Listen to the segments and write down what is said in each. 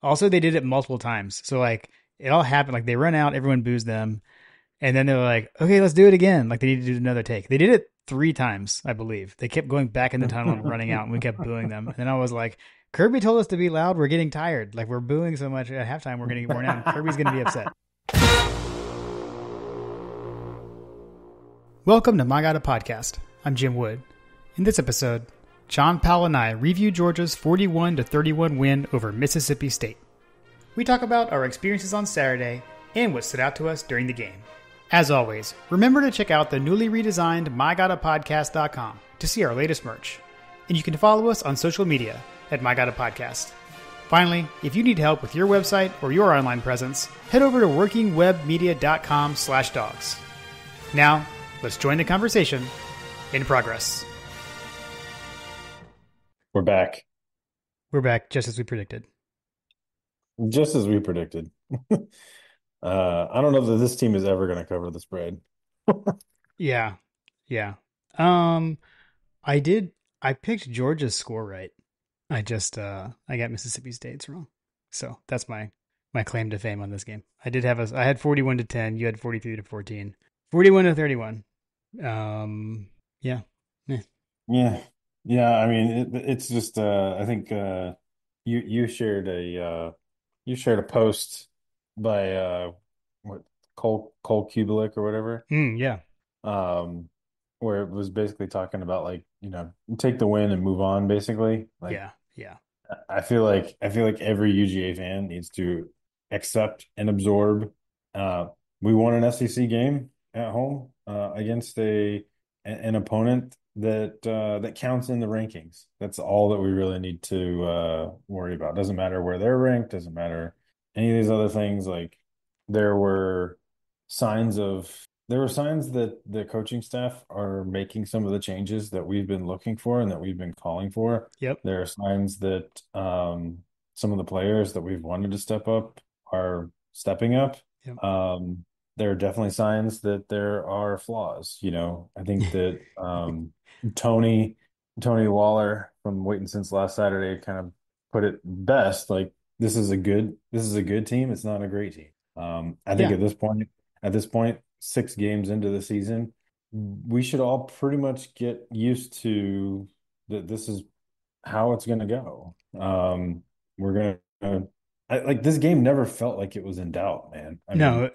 Also, they did it multiple times. So like it all happened. Like they run out, everyone boos them, and then they're like, "Okay, let's do it again." Like they need to do another take. They did it 3 times, I believe. They kept going back in the tunnel and running out, and we kept booing them. And then I was like, "Kirby told us to be loud. We're getting tired. Like we're booing so much at halftime, we're going to get worn out. And Kirby's going to be upset." Welcome to My God a Podcast. I'm Jim Wood. In this episode, John Powell and I review Georgia's 41-31 win over Mississippi State. We talk about our experiences on Saturday and what stood out to us during the game. As always, remember to check out the newly redesigned MyGottaPodcast.com to see our latest merch. And you can follow us on social media at MyGottaPodcast. Finally, if you need help with your website or your online presence, head over to workingwebmedia.com/dogs. Now, let's join the conversation in progress. We're back, We're back just as we predicted. just as we predicted. I don't know that this team is ever going to cover the spread. Yeah. Yeah. Um, I picked Georgia's score right. I got Mississippi State's wrong. So that's my claim to fame on this game. I had 41-10, you had 43-14. 41-31. Yeah. Eh. Yeah, yeah. I mean, it's just. I think you shared a post by what Cole Kubelik or whatever, Yeah. um, where it was basically talking about like take the win and move on. Basically, like Yeah. Yeah. I feel like every UGA fan needs to accept and absorb. Uh, we won an SEC game at home against an opponent that counts in the rankings. That's all that we really need to worry about. Doesn't matter where they're ranked. Doesn't matter any of these other things. Like there were signs of there were signs that the coaching staff are making some of the changes that we've been looking for and that we've been calling for. Yep. There are signs that some of the players that we've wanted to step up are stepping up. Yep. There are definitely signs that there are flaws. I think that Tony Tony Waller from Waiting Since last Saturday kind of put it best. Like this is a good team. It's not a great team. I think Yeah. at this point, 6 games into the season, we should all pretty much get used to that. This is how it's going to go. We're going to like this game never felt like it was in doubt, man. I mean, No,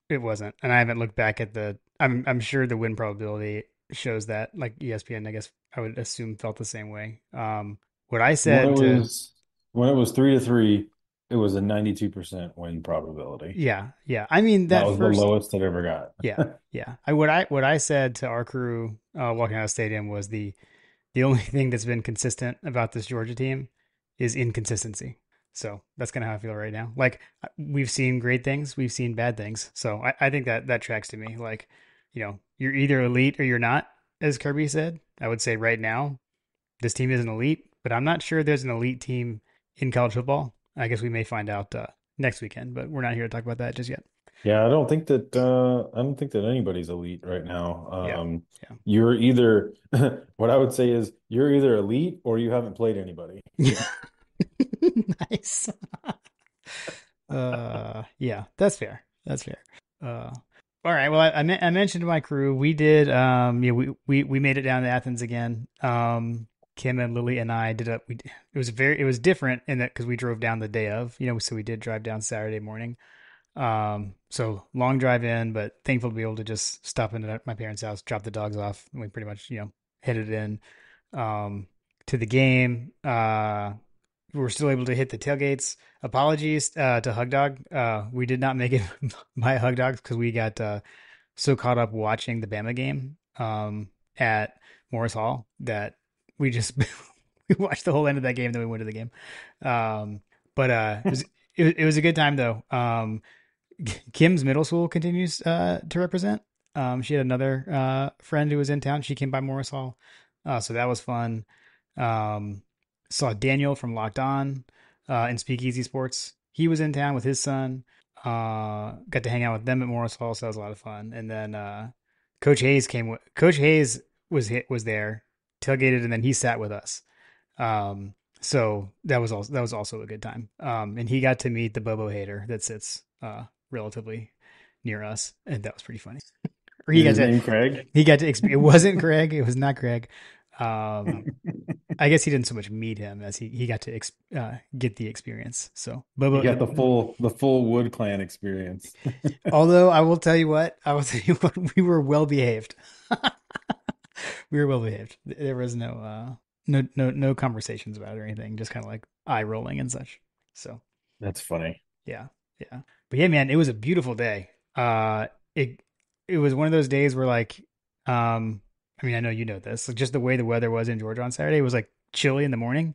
it wasn't. And I haven't looked back at I'm sure the win probability shows that, like ESPN, I guess I would assume felt the same way. What I when it said to was when it was 3-3, it was a 92% win probability. Yeah, yeah. I mean That that was the first lowest it ever got. Yeah, yeah. What I said to our crew walking out of the stadium was the only thing that's been consistent about this Georgia team is inconsistency. So that's kind of how I feel right now. Like we've seen great things, we've seen bad things. So I think that tracks to me. Like, you're either elite or you're not, as Kirby said. I would say right now, this team isn't elite, but I'm not sure there's an elite team in college football. I guess we may find out next weekend, but we're not here to talk about that just yet. Yeah, I don't think that anybody's elite right now. Yeah, yeah. You're either what I would say is you're either elite or you haven't played anybody. Nice. Yeah, that's fair. That's fair. All right. Well, I mentioned to my crew we did. Yeah, we made it down to Athens again. Kim and Lily and I did a. It was different in that because we drove down the day of. So we did drive down Saturday morning. So long drive in, but thankful to be able to just stop in at my parents' house, drop the dogs off, and we pretty much headed in to the game. We were still able to hit the tailgates. Apologies to Hug Dog. We did not make it by Hug Dogs because we got so caught up watching the Bama game at Morris Hall that we just we watched the whole end of that game. Then we went to the game. But it was a good time though. Kim's middle school continues to represent. She had another friend who was in town. She came by Morris Hall, so that was fun. Um, Saw Daniel from Locked On in Speakeasy Sports. He was in town with his son. Got to hang out with them at Morris Hall, so that was a lot of fun. And then Coach Hayes came. Coach Hayes was there, tailgated, and then he sat with us. So that was also a good time. And he got to meet the Bobo hater that sits relatively near us, and that was pretty funny. Or Is his name Craig? he got to it wasn't Craig, it was not Craig. Um, I guess he didn't so much meet him as he got to get the experience. So You Bobo, got the full Wood Clan experience. although I will tell you what, we were well behaved. We were well behaved. There was no conversations about it or anything. Just kind of like eye rolling and such. So That's funny. yeah, yeah. But yeah, man, it was a beautiful day. It it was one of those days where like, I mean, I know you know this, like just the way the weather was in Georgia on Saturday, it was like chilly in the morning,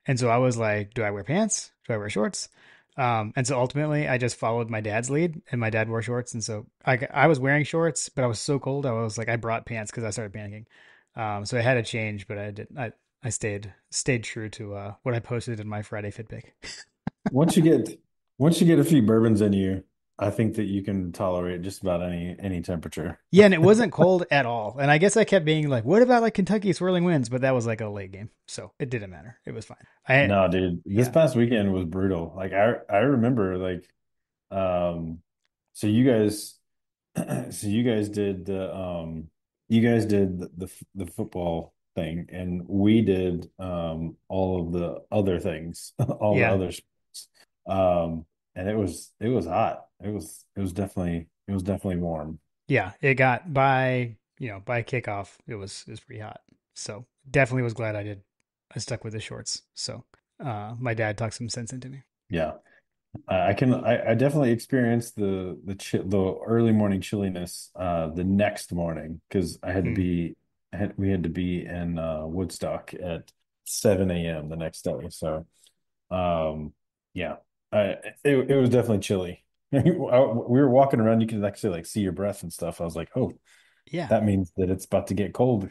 and so I was like, do I wear pants? Do I wear shorts? And so ultimately, I just followed my dad's lead, and my dad wore shorts, and so I was wearing shorts, but I was so cold, I was like, I brought pants because I started panicking. So I had to change, but I stayed true to what I posted in my Friday fit pic. Once you get once you get a few bourbons in you, I think that you can tolerate just about any temperature. Yeah, and it wasn't cold at all. And I guess I kept being like, "What about like Kentucky swirling winds?" But that was like a late game, so it didn't matter. It was fine. No, dude, this Yeah, past weekend was brutal. Like I remember like so you guys so you guys did the football thing and we did all of the other things, all the yeah, other sports. And it was hot. It was definitely warm. yeah. It got by by kickoff, it was pretty hot. So definitely was glad I stuck with the shorts. So my dad talked some sense into me. Yeah. I definitely experienced the early morning chilliness the next morning because Hmm. we had to be in Woodstock at 7 a.m. the next day. So um yeah, it was definitely chilly. We were walking around, you could actually like see your breath and stuff. I was like, oh, Yeah, that means that it's about to get cold.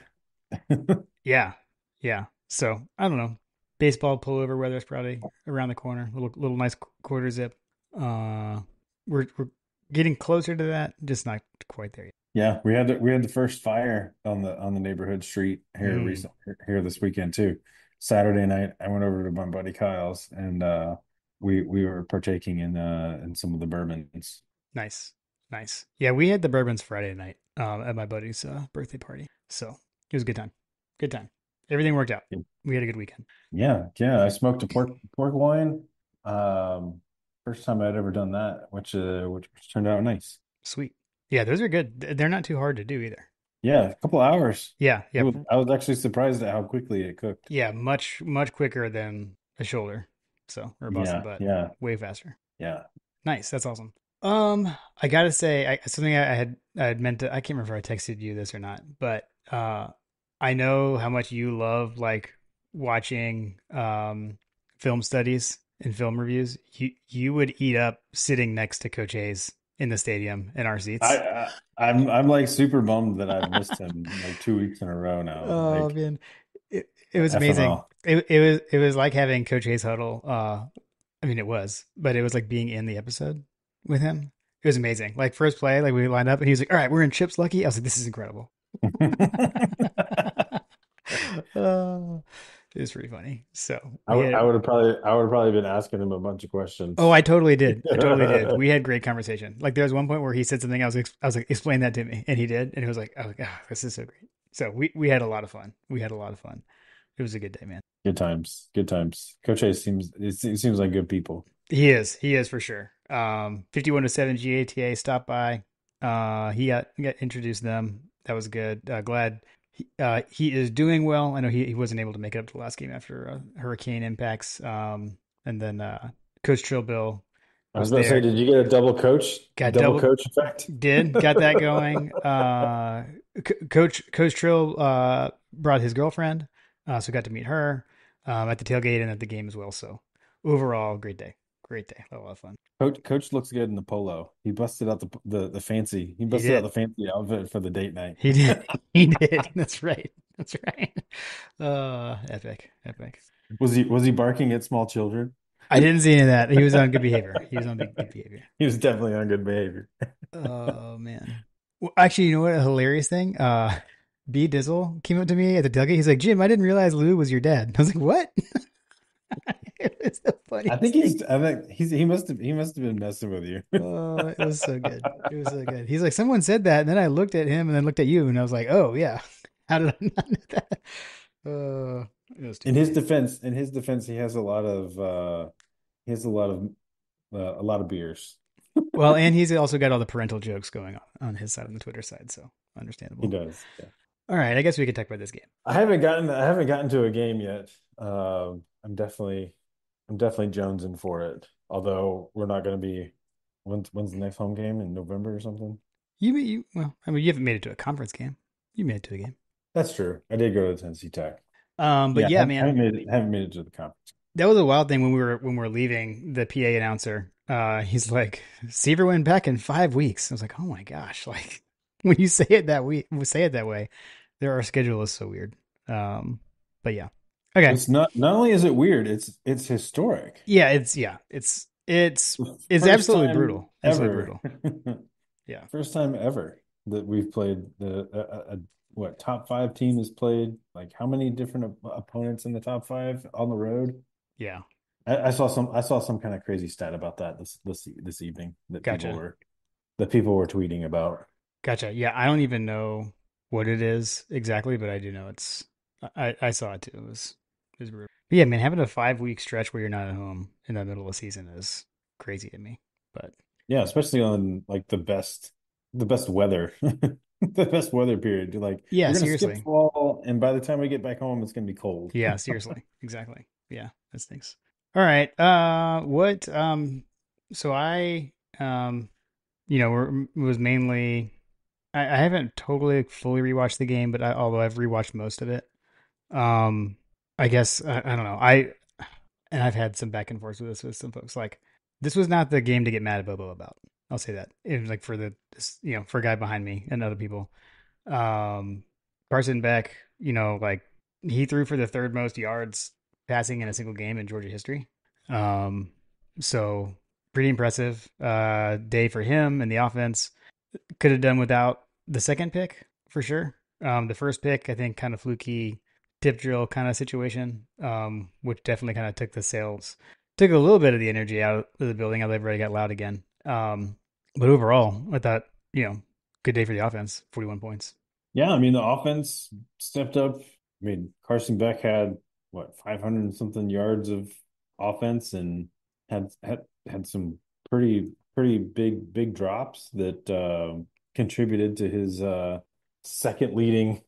yeah, yeah. So I don't know. Baseball pullover weather is probably around the corner. Little nice quarter zip. Uh, we're getting closer to that, just not quite there yet. Yeah, we had the first fire on the neighborhood street Mm, here this weekend too. Saturday night, I went over to my buddy Kyle's and we were partaking in some of the bourbons. nice, nice. Yeah, we had the bourbons Friday night at my buddy's birthday party, so it was a good time. Good time. Everything worked out. We had a good weekend. Yeah, yeah. I smoked a pork loin. Um, First time I'd ever done that, which turned out nice. Sweet. Yeah, those are good. They're not too hard to do either. Yeah, a couple hours. Yeah, It yeah, was, I was actually surprised at how quickly it cooked. yeah. Much quicker than a shoulder, so or a Boston Yeah, butt. yeah, Way faster. yeah. Nice. That's awesome. I gotta say, something I had meant to. I can't remember if I texted you this or not, but I know how much you love like watching film studies and film reviews. You would eat up sitting next to Coach Hayes in the stadium in our I, seats. I I'm like super bummed that I've missed him like 2 weeks in a row now. Oh Like man, it was amazing. FML. It was like having Coach Hayes huddle. I mean, it was, but it was like being in the episode with him. It was amazing. Like first play, like we lined up, and he was like, "All right, we're in Chips Lucky." I was like, "This is incredible." uh, it was pretty funny. So we had. I would have probably been asking him a bunch of Oh, questions. I totally did. I totally did. We had great conversation. Like there was one point where he said something. I was like, "Explain that to me," and he did, and it was like, "I was like, ah, this is so great." So we had a lot of fun. We had a lot of fun. It was a good day, man. Good times. Good times. Coach Hayes it seems like good people. He is for sure. 51 to 7 GATA stopped by. He got introduced them. That was good. Glad he is doing well. I know he wasn't able to make it up to the last game after hurricane impacts. And then Coach Trillbill I was was about to say, there. did you get a Got double double coach effect? got that going. Coach Trill brought his girlfriend, so got to meet her at the tailgate and at the game as well. So overall, great day. Great day. A lot of fun. Coach looks good in the polo. He He busted out did. the fancy outfit for the date night. He did. He did. That's right. That's right. Epic. Epic. Was he barking at small children? I didn't see any of that. He was on good behavior. He was on good behavior. He was definitely on good behavior. Oh man. Well, actually, you know what? A hilarious thing. B Dizzle came up to me at the tailgate. He's like, "Jim, I didn't realize Lou was your dad." I was like, "What?" It was the I funniest think thing. he must have been messing with you. Oh, it was so good. It was so good. He's like, someone said that, and then I looked at him, and then looked at you, and I was like, oh yeah, how did I not know that? It was too funny. In his defense, he has a lot of beers. Well, and he's also got all the parental jokes going on his side, on the Twitter side, so He understandable. does. Yeah. All right, I guess we could talk about this game. I haven't gotten to a game yet. I'm definitely jonesing for it. Although we're not going to be when's the next home game in November or something? Well, I mean, you haven't made it to a conference game. You made it to a game. That's true. I did go to Tennessee Tech. But Yeah, yeah, man, haven't made it to the conference. that was a wild thing when we were leaving. The PA announcer, he's like, "Seaver went back in 5 weeks." I was like, "Oh my gosh!" Like when you say it that way, our schedule is so weird. Um, but yeah, okay, Not only is it weird, it's historic. it's First absolutely time brutal, absolutely ever. brutal. Yeah, First time ever that we've played what top five team has played like how many different opponents in the top five on the road? yeah, I saw some kind of crazy stat about that this evening that gotcha, people were tweeting about. gotcha. Yeah, I don't even know what it is exactly, but I do know it's. I saw it too. It was brutal. But yeah, man, having a 5 week stretch where you're not at home in the middle of the season is crazy to me. But Yeah, especially on like the best weather. The best weather period. Like yeah, we're gonna skip seriously. fall and by the time we get back home it's gonna be cold. Yeah, seriously. Exactly. Yeah, that stinks. All right. What so I was mainly I haven't totally fully rewatched the game, but although I've rewatched most of it. Um I guess I don't know. I've had some back and forth with this with some folks. Like this was not the game to get mad at Bobo about. I'll say that. It was like for for a guy behind me and other people. Um, Carson Beck, like he threw for the third most yards passing in a single game in Georgia history. Um, so pretty impressive day for him and the offense. Could have done without the second pick for sure. The first pick, I think, kind of fluky tip drill kind of situation, which definitely kind of took a little bit of the energy out of the building. Everybody got loud again. But overall, I thought, good day for the offense, 41 points. Yeah, I mean the offense stepped up. I mean Carson Beck had what 500 and something yards of offense and had some pretty big drops that contributed to his second leading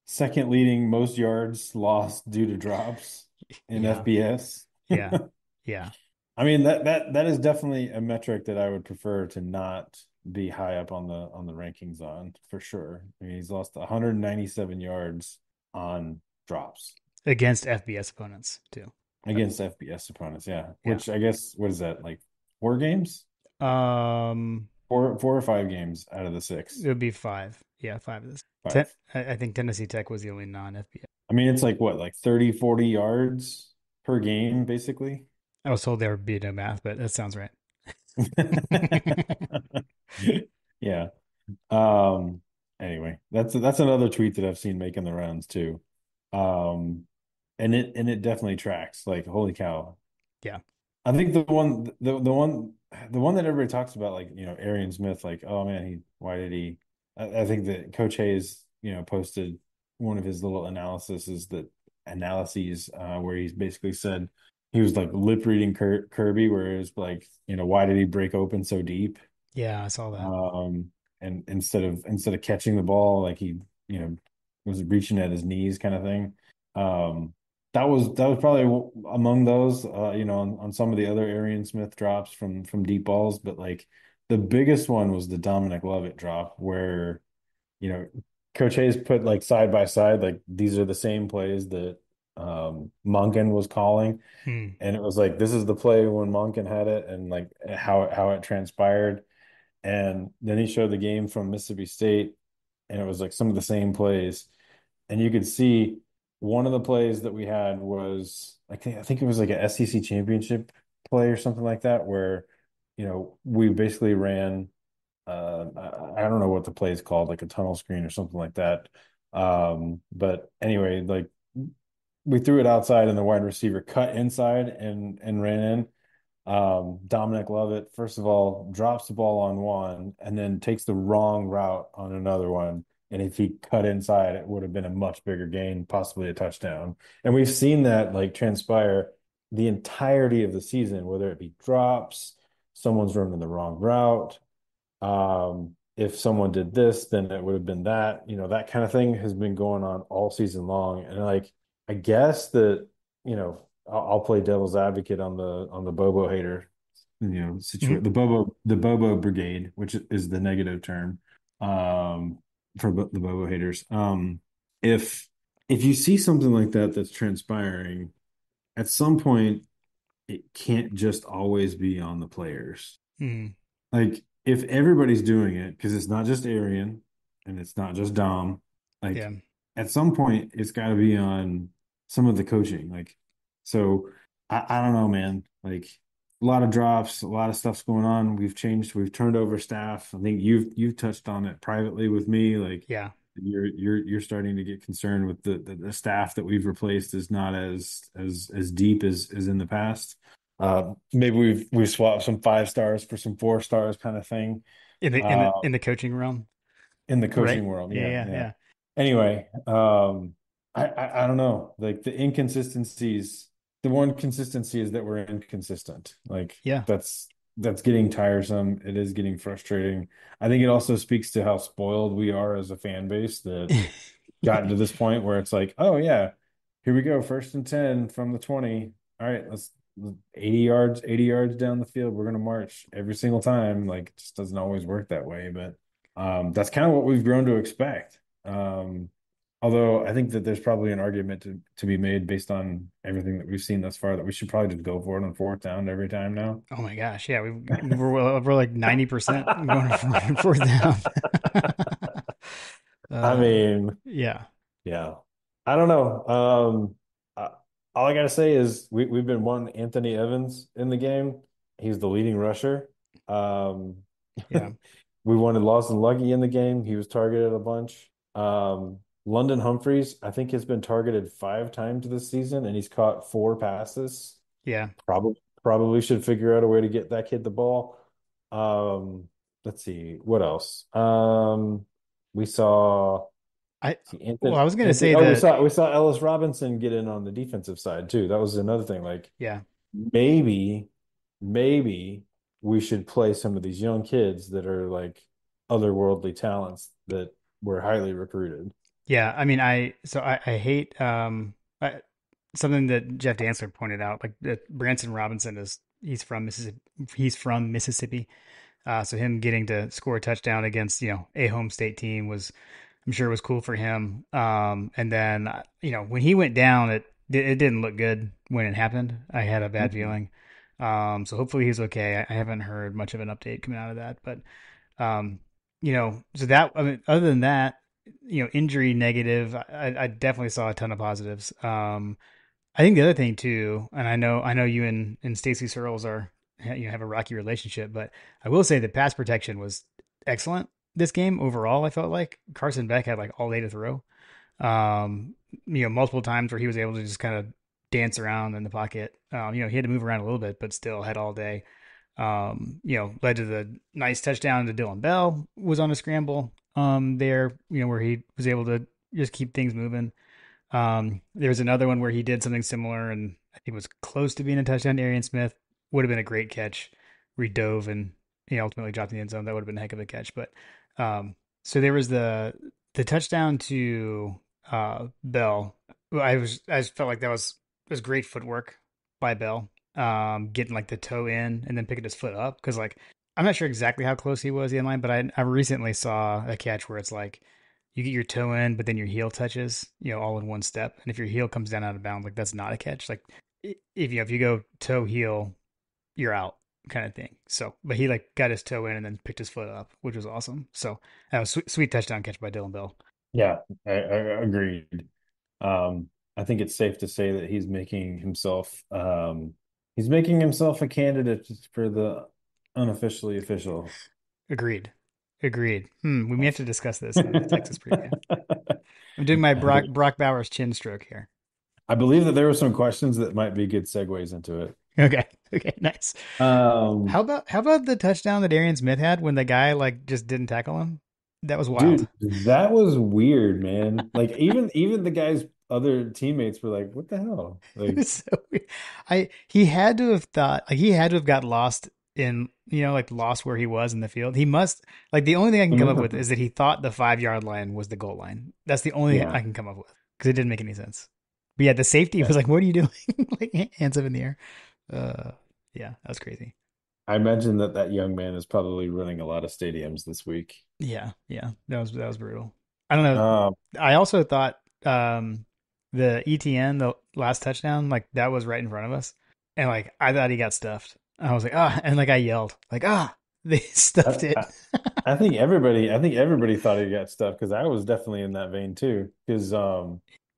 second leading most yards lost due to drops in Yeah, FBS. yeah, yeah. I mean that is definitely a metric that I would prefer to not be high up on the rankings on for sure. I mean he's lost 197 yards on drops Against FBS opponents too. against FBS opponents. Yeah, Yeah. which I guess what is that like 4 games, Um, 4 or 5 games out of the it six, would be five. Yeah, five of this. five. I think Tennessee Tech was the only non FBS. I mean it's like what like 30-40 yards per game basically. I was told there would be no math, but that sounds right. Yeah. Um, anyway, that's another tweet that I've seen making the rounds too. Um, and it definitely tracks. Like, holy cow. Yeah. I think the one that everybody talks about, like, Arian Smith, like, oh man, why did he I think that Coach Hayes, posted one of his little analyses where he's basically said he was like lip reading Kirby, where it was like, why did he break open so deep? Yeah, I saw that. And instead of catching the ball, like he, you know, was reaching at his knees kind of thing. Um, that was probably among those, on some of the other Arian Smith drops from deep balls, but like the biggest one was the Dominic Lovett drop where, you know, Coach Hayes put like side by side, like these are the same plays that Monken was calling. Hmm. And it was like this is the play when Monken had it and like how it transpired. And then he showed the game from Mississippi State, and it was like some of the same plays. And you could see one of the plays that we had was I think it was like a SEC championship play or something like that, where we basically ran I don't know what the play is called, like a tunnel screen or something like that. But anyway, like we threw it outside and the wide receiver cut inside and ran in. Dominic Lovett, first of all, drops the ball on one and then takes the wrong route on another one. And if he cut inside, it would have been a much bigger gain, possibly a touchdown. And we've seen that like transpire the entirety of the season, whether it be drops, someone's running the wrong route. If someone did this, then it would have been that, that kind of thing has been going on all season long. And like, I guess that, I'll play devil's advocate on the Bobo hater, Mhm. the Bobo brigade, which is the negative term, for the Bobo haters. If, if you see something like that that's transpiring, at some point, it can't just always be on the players. Mhm. Like if everybody's doing it, because it's not just Arian and it's not just Dom, like Yeah. at some point it's got to be on some of the coaching. Like, so I don't know, man. Like a lot of drops, a lot of stuff's going on. We've turned over staff. I think you've touched on it privately with me. Like Yeah. you're starting to get concerned with the staff that we've replaced is not as deep as in the past. Maybe we've swapped some 5 stars for some 4 stars kind of thing. In the in the Uh, in the coaching realm, in the right? coaching world, Yeah, yeah, yeah, yeah. yeah, Anyway, I don't know. Like the inconsistencies, the one consistency is that we're inconsistent. Like yeah. that's getting tiresome. It is getting frustrating. I think it also speaks to how spoiled we are as a fan base that gotten to this point where it's like, oh yeah, here we go, 1st and 10 from the 20. All right, let's 80 yards down the field. We're gonna march every single time. Like it just doesn't always work that way, but that's kind of what we've grown to expect. Although I think that there's probably an argument to be made based on everything that we've seen thus far that we should probably just go for it on 4th down every time now. Oh my gosh, yeah, we're like 90% going for fourth down. I uh, mean, yeah, yeah. I don't know. All I gotta say is we've been wanting Anthony Evans in the game. He's the leading rusher. Um, yeah, we wanted Lawson Lucky in the game. He was targeted a bunch. London Humphreys, I think, has been targeted 5 times this season, and he's caught 4 passes. yeah. Probably should figure out a way to get that kid the ball. Um, let's see what else. We saw. I See, well, I was gonna Anthony. say Oh, that. we saw Ellis Robinson get in on the defensive side too. That was another thing. Like Yeah, maybe, maybe we should play some of these young kids that are like otherworldly talents that were highly recruited. yeah. I mean, I hate something that Jeff Dantzler pointed out. Like that Branson Robinson is he's from Mississippi. He's from Mississippi. So him getting to score a touchdown against a home state team was, I'm sure, it was cool for him. And then when he went down, it didn't look good when it happened. I had a bad Mhm. feeling. So hopefully he's okay. I haven't heard much of an update coming out of that, but so that, I mean, other than that, injury negative, I definitely saw a ton of positives. I think the other thing too, and I know you and Stacey Searles are have a rocky relationship, but I will say that pass protection was excellent this game overall. I felt like Carson Beck had like all day to throw. Um, multiple times where he was able to just kind of dance around in the pocket. He had to move around a little bit, but still had all day. Led to the nice touchdown to Dylan Bell was on a scramble. There, where he was able to just keep things moving. There was another one where he did something similar, and I think it was close to being a touchdown to Arian Smith. Would have been a great catch. We dove and he ultimately dropped in the end zone. That would have been a heck of a catch. But so there was the touchdown to Bell. I just felt like that was great footwork by Bell. Getting like the toe in and then picking his foot up because like I'm not sure exactly how close he was to the end line, but I recently saw a catch where it's like you get your toe in, but then your heel touches, all in one step. And if your heel comes down out of bounds, like that's not a catch. Like if you go toe heel, you're out, kind of thing. So, but he like got his toe in and then picked his foot up, which was awesome. So that was sweet touchdown catch by Dylan Bell. Yeah, I agreed. I think it's safe to say that he's making himself a candidate for the unofficially official. Agreed. Agreed. We may have to discuss this in the Texas preview. I'm doing my Brock Bowers chin stroke here. I believe that there were some questions that might be good segues into it. Okay. Okay. Nice. Um, How about the touchdown that Darian Smith had when the guy like just didn't tackle him? That was wild. dude, that was weird, man. Like even the guy's other teammates were like, "What the hell?" It Like, was so weird. He had to have thought like he had to have got lost in like lost where he was in the field. He must like the only thing I can come up with is that he thought the 5 yard line was the goal line. That's the only thing yeah. I can come up with because it didn't make any sense. But yeah, the safety was like, "What are you doing?" Like hands up in the air. Uh, yeah, that was crazy. I imagine that that young man is probably running a lot of stadiums this week. Yeah, yeah, that was brutal. I don't know. Um, I also thought the ETN, the last touchdown, like that was right in front of us, and like I thought he got stuffed. I was like, ah, and like I yelled, like ah, they I, stuffed it. I, I think everybody thought he got stuff because I was definitely in that vein too. Because,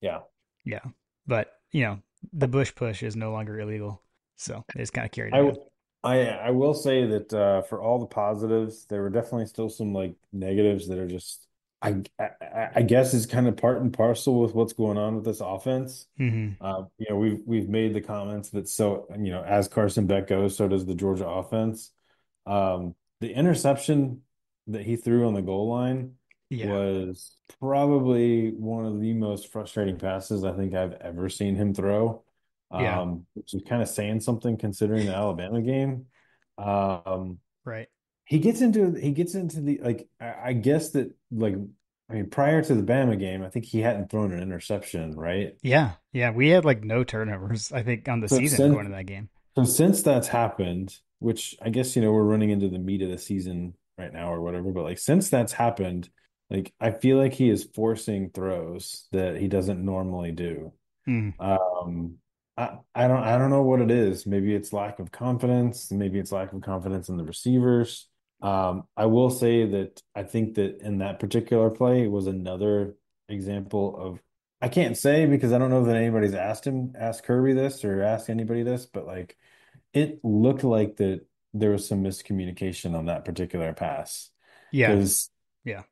yeah, Yeah, but the Bush push is no longer illegal, so they just kind of carried it I, in. I will say that for all the positives, there were definitely still some like negatives that are just, I guess is kind of part and parcel with what's going on with this offense. Hmm. We've made the comments that so, as Carson Beck goes, so does the Georgia offense. The interception that he threw on the goal line Yeah, was probably one of the most frustrating passes I think I've ever seen him throw. yeah, Which is kind of saying something considering the Alabama game. Um, right. he gets into the like I guess that like I mean prior to the Bama game, I think he hadn't thrown an interception, right? Yeah, yeah. We had like no turnovers, I think, on the So season going since to that game. so since that's happened, which I guess we're running into the meat of the season right now or whatever, but like since that's happened, like I feel like he is forcing throws that he doesn't normally do. Mm, Um, I don't know what it is. Maybe it's lack of confidence. Maybe it's lack of confidence in the receivers. I will say that I think that in that particular play was another example of I can't say because I don't know that anybody's asked Kirby this or asked anybody this, but like it looked like that there was some miscommunication on that particular pass yeah, because yeah.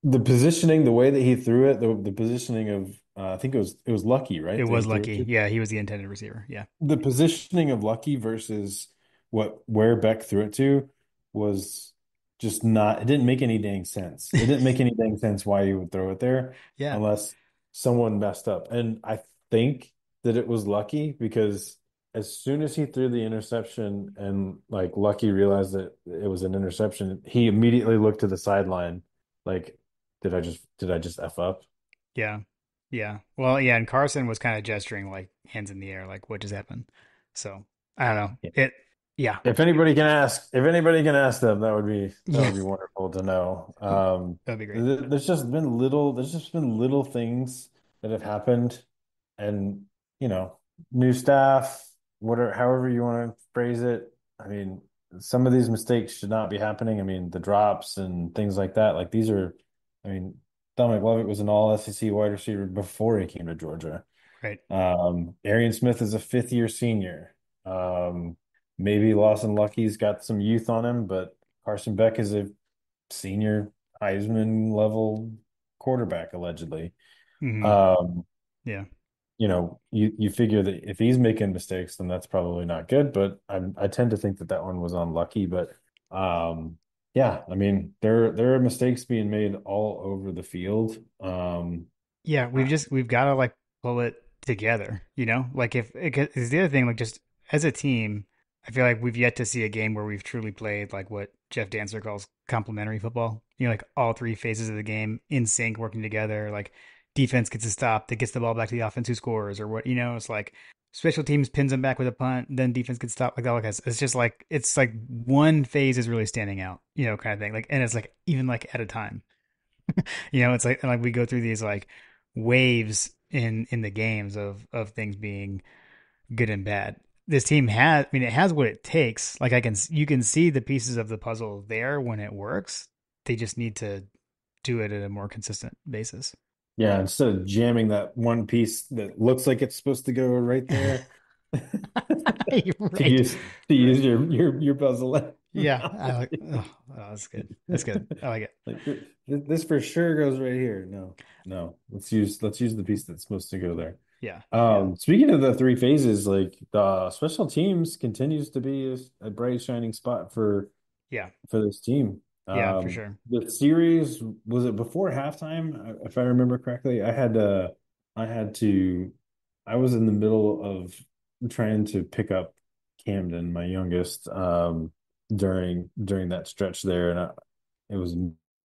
the positioning, the way that he threw it, the positioning of I think it was Lucky, It right? That he was threw it lucky. to. Yeah, he was the intended receiver. Yeah. The positioning of Lucky versus where Beck threw it to was just not. It didn't make any dang sense. It didn't make any dang sense why you would throw it there Yeah. unless someone messed up. And I think that it was Lucky because as soon as he threw the interception and like Lucky realized that it was an interception, he immediately looked to the sideline like, did I just F up? Yeah. Yeah. Well, yeah, and Carson was kind of gesturing like hands in the air, like what just happened. So I don't know. Yeah. If anybody can ask them, that would Yeah. be wonderful to know. That'd be great. There's just been little things that have happened, and you know, new staff, whatever, however you want to phrase it. I mean, some of these mistakes should not be happening. I mean, the drops and things like that. Like these are, I mean, Dominic Lovett was an all SEC wide receiver before he came to Georgia. Right. Arian Smith is a fifth year senior. Um, Maybe Lawson Lucky's got some youth on him, but Carson Beck is a senior Heisman level quarterback, allegedly. Hmm. Um, Yeah. you figure that if he's making mistakes, then that's probably not good. But I tend to think that that one was on Lucky. But yeah, I mean there are mistakes being made all over the field. Yeah, we've got to like pull it together, Like if it's the other thing, like just as a team, I feel like we've yet to see a game where we've truly played like what Jeff Dancer calls complementary football. Like all three phases of the game in sync, working together. Like defense gets a stop that gets the ball back to the offense who scores, or what it's like special teams pins them back with a punt, then defense gets stopped like that. Like it's just like it's like one phase is really standing out, kind of thing. Like and it's like even like at a time. It's like we go through these like waves in the games of things being good and bad. This team has, I mean, it has what it takes. Like you can see the pieces of the puzzle there when it works. They just need to do it at a more consistent basis. Yeah, instead of jamming that one piece that looks like it's supposed to go right there to Right, use to use right. your puzzle Yeah, I like. Oh, that's good. That's good. I like it. like this for sure goes right here. No, no. Let's use the piece that's supposed to go there. Yeah. Yeah. Speaking of the three phases, like the special teams continues to be a bright shining spot Yeah. for this team. Yeah, for sure. The series was it before halftime, if I remember correctly. I had to, I was in the middle of trying to pick up Camden, my youngest, during that stretch there, and it was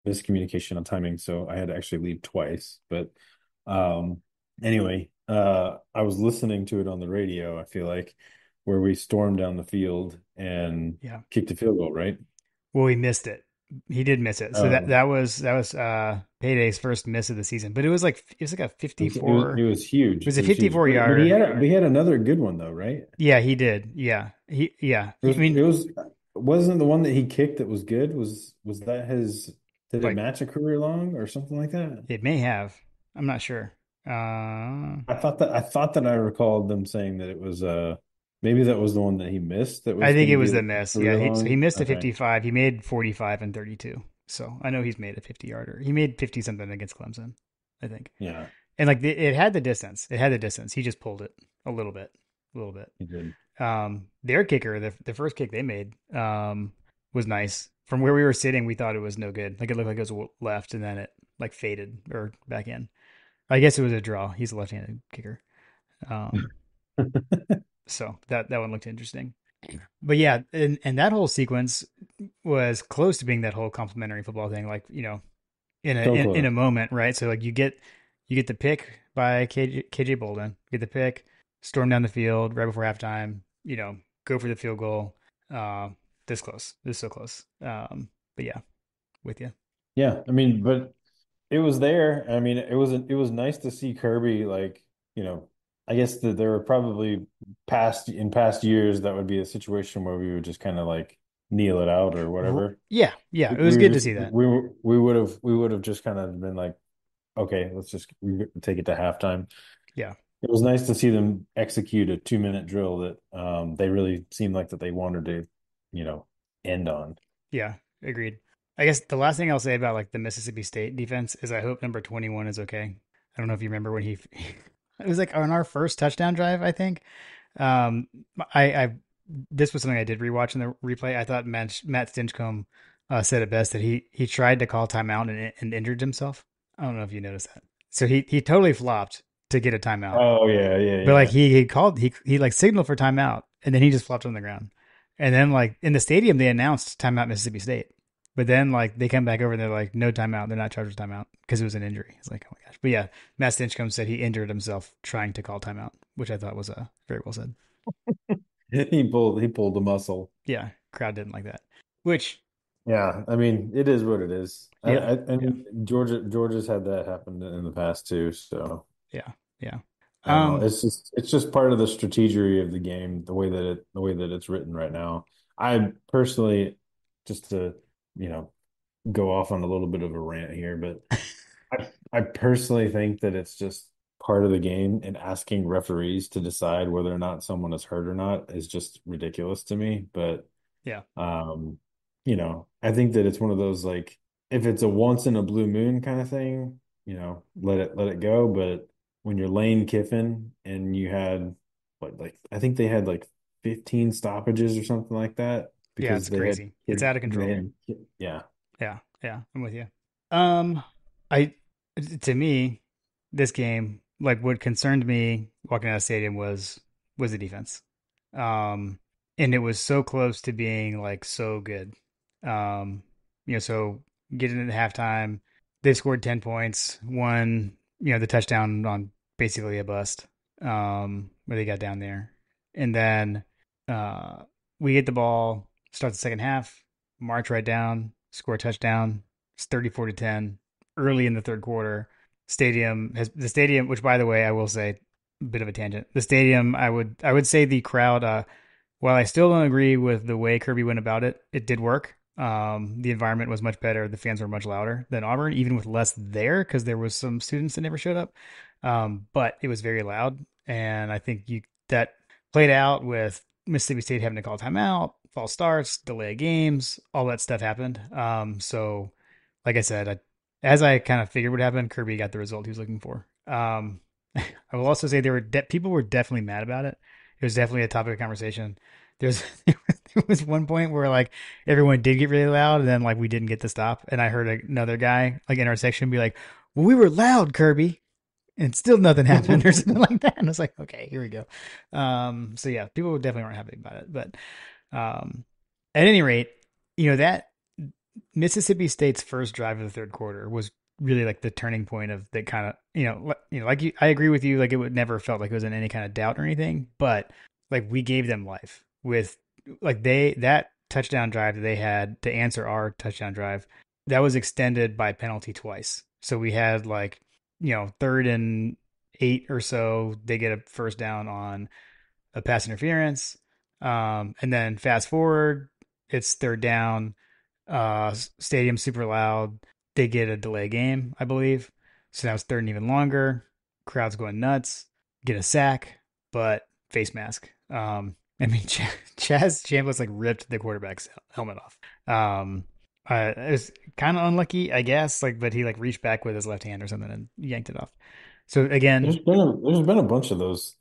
miscommunication on timing, so I had to actually leave twice. But um, anyway, I was listening to it on the radio. I feel like where we stormed down the field and Yeah. kicked a field goal, right? Well, he missed it. He did miss it. So that Um, that was Payday's first miss of the season. But it was like a it 54. was huge. Was It a was huge. 54 But yarder. he had another good one though, right? Yeah, he did. Yeah. I It mean, was wasn't the one that he kicked that was good? Was that his, did it like match a career long or something like that? it may have. I'm not sure. Uh I thought that I recalled them saying that it was maybe that was the one that he missed that I was think going to it be was the like miss. Yeah, career he long. missed a Okay. 55. He made 45 and 32. So I know he's made a 50 yarder. He made 50 something against Clemson, I think. Yeah, And like it had the distance. It had the distance. He just pulled it a little bit, a little bit. he did. Their kicker, the first kick they made, was nice. From where we were sitting, we thought it was no good. Like it looked like it was left, and then it like faded or back in. I guess it was a draw. He's a left-handed kicker. Um, so that one looked interesting. But yeah, and that whole sequence was close to being that whole complimentary football thing. Like in a So in a close. moment, right? So like you get the pick by KJ Bolden, get the pick, storm down the field right before halftime. Go for the field goal. Uh, this so close. But yeah, with you. Yeah, I mean, but it was there. I mean, it was nice to see Kirby like, you know, I guess that there were probably past years that would be a situation where we would just kind of like kneel it out or whatever. Yeah, yeah, it was We were good to just see that. we would have just kind of been like, okay, let's just take it to halftime. Yeah, It was nice to see them execute a 2 minute drill that they really seemed like that they wanted to, you know, end on. yeah, agreed. I guess the last thing I'll say about like the Mississippi State defense is I hope number 21 is okay. I don't know if you remember when he it was like on our first touchdown drive, I think. Um, I this was something I did rewatch in the replay. I thought Matt Stinchcomb said it best that he tried to call timeout and injured himself. I don't know if you noticed that. So he totally flopped to get a timeout, Oh yeah, yeah, but like yeah. he called he like signaled for timeout and then he just flopped on the ground. And then like in the stadium they announced timeout Mississippi State. But then like they come back over and they're like no timeout. They're not charged with timeout because it was an injury. It's like oh my gosh. But yeah, Matt Stinchcomb said he injured himself trying to call timeout, which I thought was very well said. He pulled the muscle. Yeah, crowd didn't like that. Which, Yeah, I mean, it is what it is. yeah, yeah, And Georgia's had that happen in the past too. So yeah, yeah. I don't know. Um, It's just part of the strategery of the game, the way that it's written right now. I personally, just to, you know, go off on a little bit of a rant here, but I personally think that it's just part of the game, and asking referees to decide whether or not someone is hurt or not is just ridiculous to me. But yeah, Um, I think that it's one of those like if it's a once in a blue moon kind of thing, let it go. But when you're Lane Kiffin and you had what like I think they had like 15 stoppages or something like that yeah. because It's crazy. It's out of they control. had yeah. Yeah, yeah. I'm with you. Um, I to me, this game like what concerned me walking out of the stadium was the defense. Um, and it was so close to being like so good. Um, so getting into halftime, they scored 10 points, won, the touchdown on basically a bust, where they got down there. And then, uh, we get the ball, start the second half, march right down, score a touchdown. It's 34-10 early in the third quarter. The stadium, which by the way, I will say, a bit of a tangent. The stadium, I would say the crowd, while I still don't agree with the way Kirby went about it, it did work. The environment was much better. The fans were much louder than Auburn, even with less there, because there was some students that never showed up. But it was very loud, and I think that played out with Mississippi State having to call timeout, false starts, delay games, all that stuff happened. So like I said, as I kind of figured would happen, Kirby got the result he was looking for. I will also say people were definitely mad about it. It was definitely a topic of conversation. There's there was one point where like everyone did get really loud, and then like we didn't get to stop, and I heard another guy like in our section be like, "Well, we were loud, Kirby," and still nothing happened or something like that. And I was like, "Okay, here we go." So yeah, people definitely weren't happy about it, but um, at any rate, that Mississippi State's first drive of the third quarter was really like the turning point of that kind of like I agree with you, like it would never felt like it was in any kind of doubt or anything, but like we gave them life with like that touchdown drive that they had to answer our touchdown drive that was extended by penalty twice. So we had like third and 8 or so, they get a first down on a pass interference, and then fast forward, it's third down, stadium super loud. They get a delay game, I believe. So now it's third and even longer. Crowd's going nuts. Get a sack, but face mask. I mean, Chaz Chambliss like ripped the quarterback's helmet off. It was kind of unlucky, I guess. Like, but he like reached back with his left hand or something and yanked it off. So again, There's been a bunch of those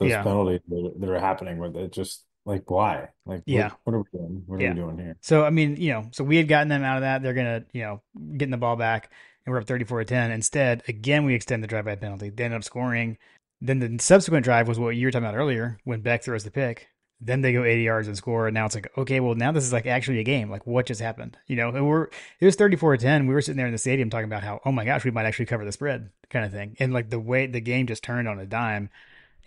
yeah, penalties that are happening with it. Just like why? Like yeah, what are we doing? What are we yeah. doing here? So I mean, so we had gotten them out of that. They're gonna, getting the ball back, and we're up 34-10. Instead, again, we extend the drive by penalty. They end up scoring. Then the subsequent drive was what you were talking about earlier when Beck throws the pick. Then they go 80 yards and score, and now it's like, okay, well now this is like actually a game. Like what just happened? And it was 34-10. We were sitting there in the stadium talking about how, oh my gosh, we might actually cover the spread kind of thing. And like the way the game just turned on a dime.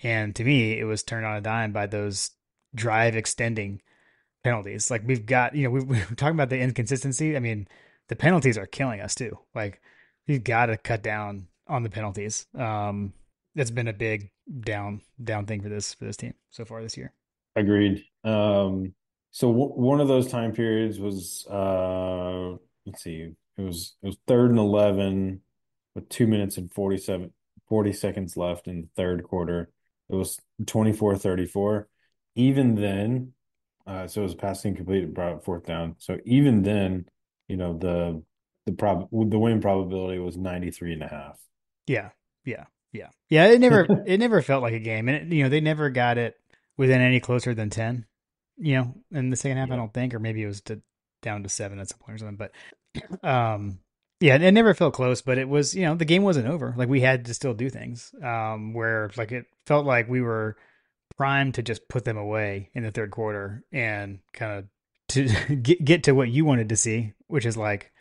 And to me, it was turned on a dime by those drive extending penalties. Like we've got, we're talking about the inconsistency. I mean, the penalties are killing us too. Like we've got to cut down on the penalties. That's been a big down thing for this team so far this year. Agreed. So one of those time periods was let's see, it was third and 11 with 2 minutes and 40 seconds left in the third quarter. It was 24-34. Even then, so it was passing complete, brought up fourth down. So even then, the win probability was 93.5. Yeah, yeah, yeah, yeah. It never felt like a game, and they never got it within any closer than 10. In the second half, I Yeah, don't think, or maybe it was down to 7 at some point or something. But yeah, it never felt close, but it was, the game wasn't over. Like we had to still do things. Where like it felt like we were primed to just put them away in the third quarter and kind of to get to what you wanted to see, which is like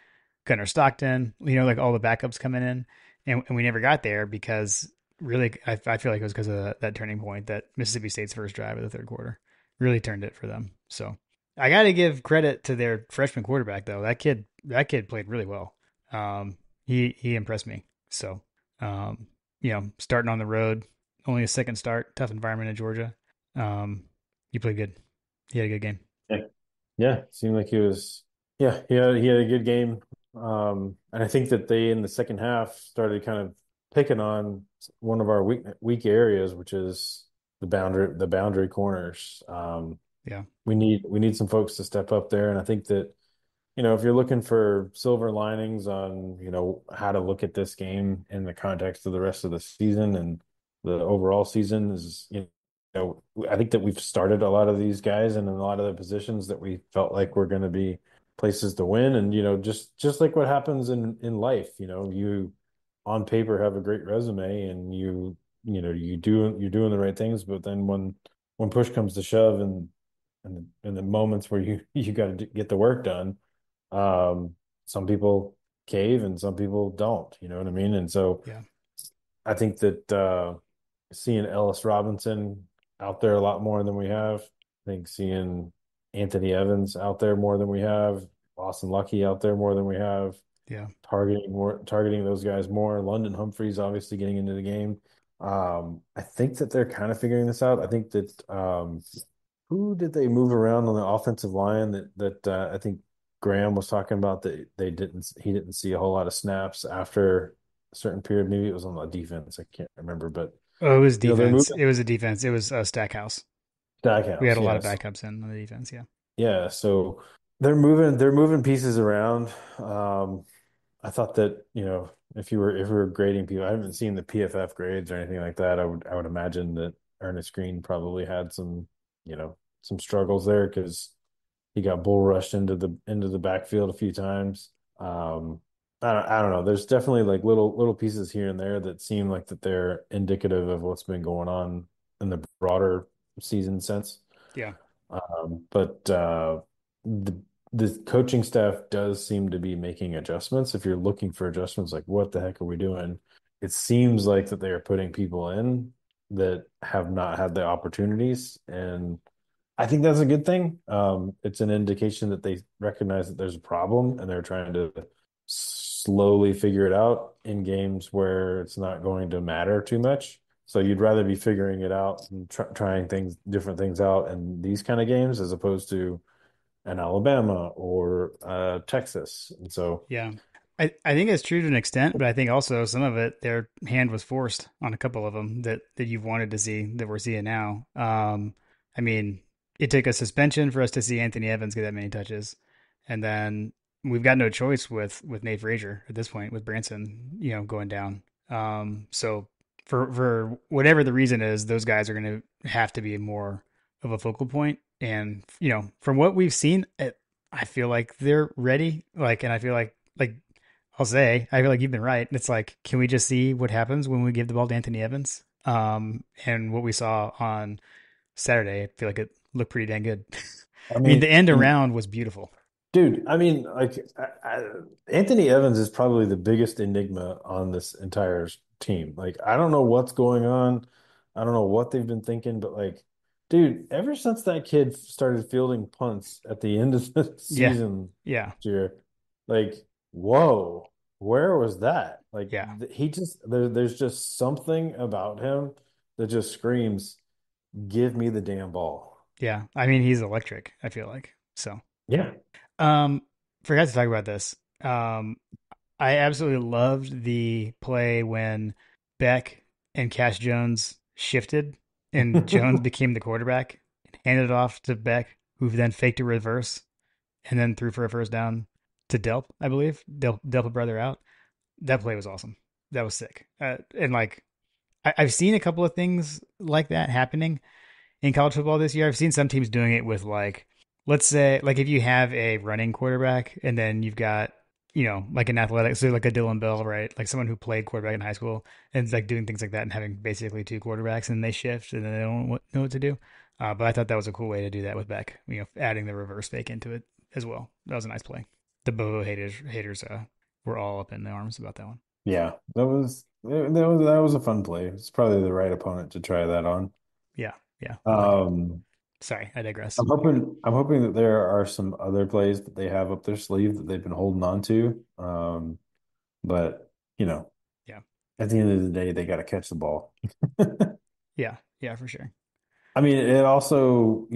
Gunnar Stockton, like all the backups coming in, and we never got there because really, I feel like it was because of that turning point, that Mississippi State's first drive of the third quarter really turned it for them. So I got to give credit to their freshman quarterback though. That kid played really well. He impressed me. So starting on the road, only a second start, tough environment in Georgia. He played good. He had a good game. yeah, yeah. Seemed like he was. Yeah, he had a good game. And I think that they in the second half started kind of picking on one of our weak areas, which is the boundary corners. Yeah. We need some folks to step up there, and I think that if you're looking for silver linings on how to look at this game in the context of the rest of the season and the overall season is I think that we've started a lot of these guys and in a lot of the positions that we felt like were going to be places to win. And just like what happens in life, you on paper have a great resume and you're doing the right things, but then when push comes to shove and the moments where you got to get the work done, some people cave and some people don't, you know what I mean? And so Yeah. I think that seeing Ellis Robinson out there a lot more than we have. I think seeing Anthony Evans out there more than we have, Austin Lucky out there more than we have, Yeah. targeting those guys more. London Humphreys obviously getting into the game. I think that they're kind of figuring this out. I think that who did they move around on the offensive line that I think Graham was talking about that he didn't see a whole lot of snaps after a certain period. Maybe it was on the defense. I can't remember, but Oh, it was they're defense. moving It was a defense. It was Stackhouse. We had Stackhouse. a lot of Yes, backups in on the defense. Yeah. yeah. So they're moving pieces around. I thought that if we were grading people, I haven't seen the PFF grades or anything like that. I would imagine that Ernest Green probably had some, some struggles there because he got bull rushed into the backfield a few times. Um, I don't know. There's definitely like little pieces here and there that seem like that they're indicative of what's been going on in the broader season sense. Yeah. But the the coaching staff does seem to be making adjustments. If you're looking for adjustments, like what the heck are we doing? It seems like that they are putting people in that have not had the opportunities, and I think that's a good thing. It's an indication that they recognize that there's a problem and they're trying to slowly figure it out in games where it's not going to matter too much. So you'd rather be figuring it out and trying different things out in these kind of games as opposed to an Alabama or Texas. And so, Yeah. I think it's true to an extent, but I think also some of it, their hand was forced on a couple of them that you've wanted to see that we're seeing now. I mean, it took a suspension for us to see Anthony Evans get that many touches, and then we've got no choice with Nate Frazier at this point with Branson, going down. So for whatever the reason is, those guys are going to have to be more of a focal point, and from what we've seen, I feel like they're ready. And I feel like I feel like you've been right. It's like, can we just see what happens when we give the ball to Anthony Evans? And what we saw on Saturday, I feel like it looked pretty dang good. I I mean, the mean, end around was beautiful. dude, I mean, like Anthony Evans is probably the biggest enigma on this entire team. Like, I don't know what's going on. I don't know what they've been thinking, but like, dude, ever since that kid started fielding punts at the end of the Yeah, season yeah, last year, like, whoa, where was that? Like, yeah, he just there's just something about him that just screams, "Give me the damn ball." yeah. I mean, he's electric. I feel like so. Yeah. Um, Forgot to talk about this. I absolutely loved the play when Beck and Cash Jones shifted and Jones became the quarterback and handed it off to Beck, who then faked a reverse and then threw for a first down to Delp, I believe. Delp a brother out. That play was awesome. That was sick. And like, I've seen a couple of things like that happening in college football this year. I've seen some teams doing it with like, let's say, like if you have a running quarterback and then you've got, like an athletic, so like a Dylan Bell, right? Like someone who played quarterback in high school and it's like doing things like that and having basically two quarterbacks and they shift and then they don't know what to do. But I thought that was a cool way to do that with Beck, adding the reverse fake into it as well. That was a nice play. The Bobo haters were all up in the arms about that one. Yeah, that was a fun play. It's probably the right opponent to try that on. Yeah, yeah, I like it. Um, Sorry, I digress. I'm hoping that there are some other plays that they have up their sleeve that they've been holding on to. But you know, Yeah, at the end of the day, they got to catch the ball. yeah, yeah, for sure. I mean, it also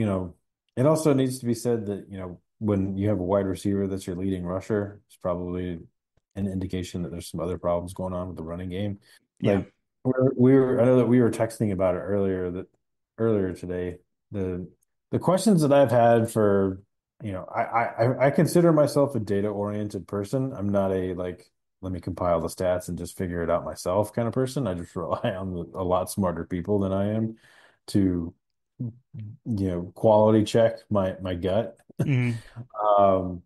needs to be said that, when you have a wide receiver that's your leading rusher, it's probably an indication that there's some other problems going on with the running game. Yeah, Like I know that we were texting about it earlier today. The the questions that I've had for, I consider myself a data-oriented person. I'm not a like, let me compile the stats and just figure it out myself kind of person. I just rely on a lot smarter people than I am to quality check my gut. mm, Um,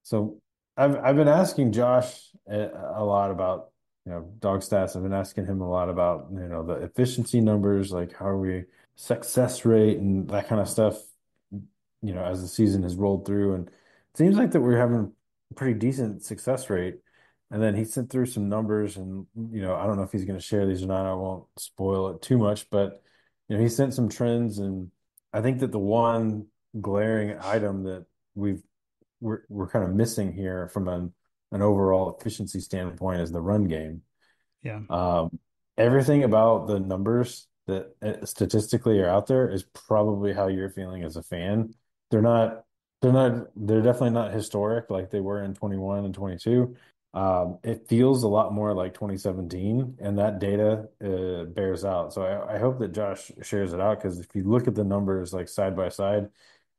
so I've been asking Josh a lot about dog stats. I've been asking him a lot about the efficiency numbers, like how are we success rate and that kind of stuff. As the season has rolled through, and it seems like that we're having a pretty decent success rate. And then he sent through some numbers, and I don't know if he's going to share these or not. I won't spoil it too much, but he sent some trends, and I think that the one glaring item that we're kind of missing here from an overall efficiency standpoint is the run game. yeah, Um, Everything about the numbers that statistically are out there is probably how you're feeling as a fan. They're not, they're definitely not historic like they were in 21 and 22. It feels a lot more like 2017, and that data bears out. So I hope that Josh shares it out because if you look at the numbers like side by side,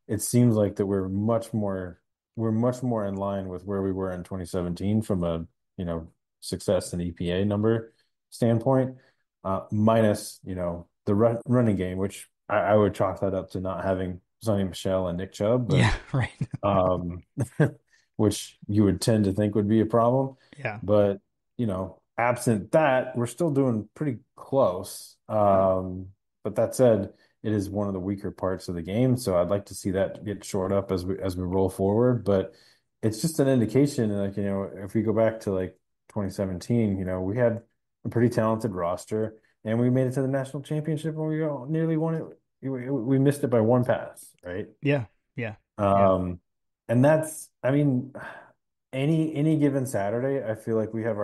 it seems like that we're much more in line with where we were in 2017 from a, you know, success and EPA number standpoint, minus, the running game, which I would chalk that up to not having Sonny Michel and Nick Chubb, Yeah, but right. um, which you would tend to think would be a problem. Yeah. But, absent that, we're still doing pretty close. But that said, it is one of the weaker parts of the game, so I'd like to see that get shored up as we roll forward. But it's just an indication, like, if we go back to like 2017, we had a pretty talented roster, and we made it to the national championship, and we nearly won it. We missed it by one pass, right? Yeah. Yeah. Yeah. Um, and that's, I mean, any given Saturday, I feel like we have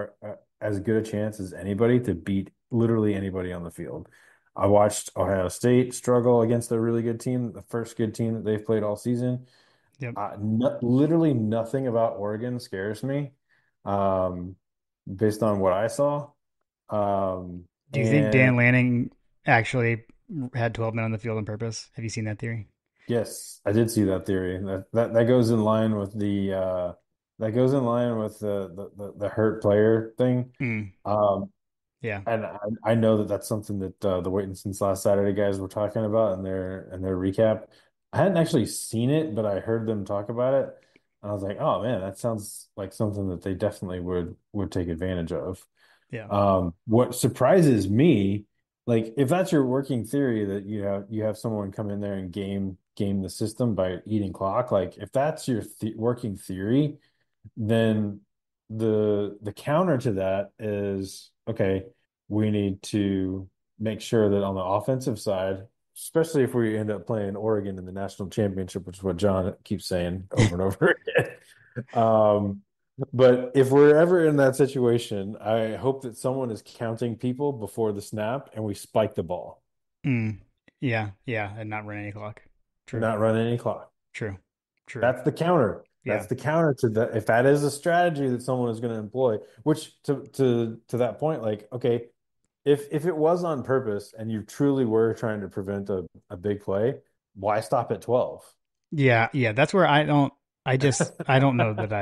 as good a chance as anybody to beat literally anybody on the field. I watched Ohio State struggle against a really good team, the first good team that they've played all season. Yep. Literally nothing about Oregon scares me, um, based on what I saw. Do you think Dan And Lanning actually had 12 men on the field on purpose? Have you seen that theory? yes, I did see that theory. That goes in line with the hurt player thing. Mm, Um, yeah. and I know that that's something that the Waiting Since Last Saturday guys were talking about in their recap. I hadn't actually seen it, but I heard them talk about it, and I was like, oh man, that sounds like something that they definitely would take advantage of. Yeah. What surprises me, like if that's your working theory that you have someone come in there and game the system by eating clock, like if that's your working theory, then the counter to that is okay, we need to make sure that on the offensive side, especially if we end up playing Oregon in the national championship, which is what John keeps saying over and over again. Um, but if we're ever in that situation, I hope that someone is counting people before the snap and we spike the ball Mm, yeah. Yeah. And not run any clock. and True. not run any clock. True. True. That's the counter. Yeah. That's the counter to the if that is a strategy that someone is going to employ, which to that point, like, okay, if it was on purpose and you truly were trying to prevent a big play, why stop at 12? Yeah. Yeah. That's where I don't know that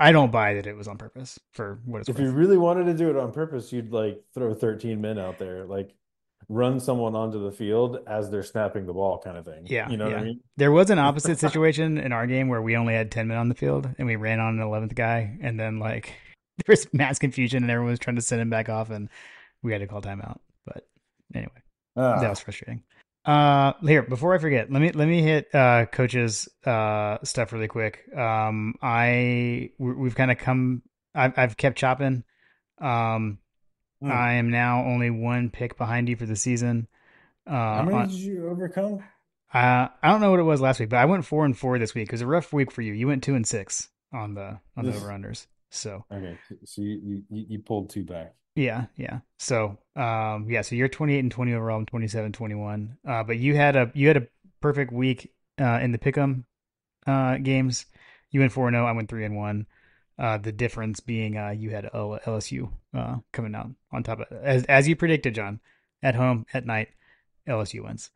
I don't buy that it was on purpose for what it's If you worth. really wanted to do it on purpose, you'd like throw 13 men out there, like run someone onto the field as they're snapping the ball kind of thing. Yeah. You know what I Yeah. mean? There was an opposite situation in our game where we only had 10 men on the field and we ran on an 11th guy. And then, like, there was mass confusion and everyone was trying to send him back off and we had to call timeout. But anyway, that was Ah, frustrating. Here, before I forget, let me hit coach's stuff really quick. We've kind of come. I've kept chopping. Um, hmm. I am now only one pick behind you for the season. How many On did you overcome? I don't know what it was last week, but I went 4-4 this week. It was a rough week for you. You went 2-6 on the over This unders. So okay, so you pulled two back. yeah, yeah. So yeah, so you're 28-20 overall and 27-21. But you had a perfect week in the pick'em games. You went 4-0, I went 3-1. The difference being you had LSU coming out on top of as you predicted, John. At home at night, LSU wins.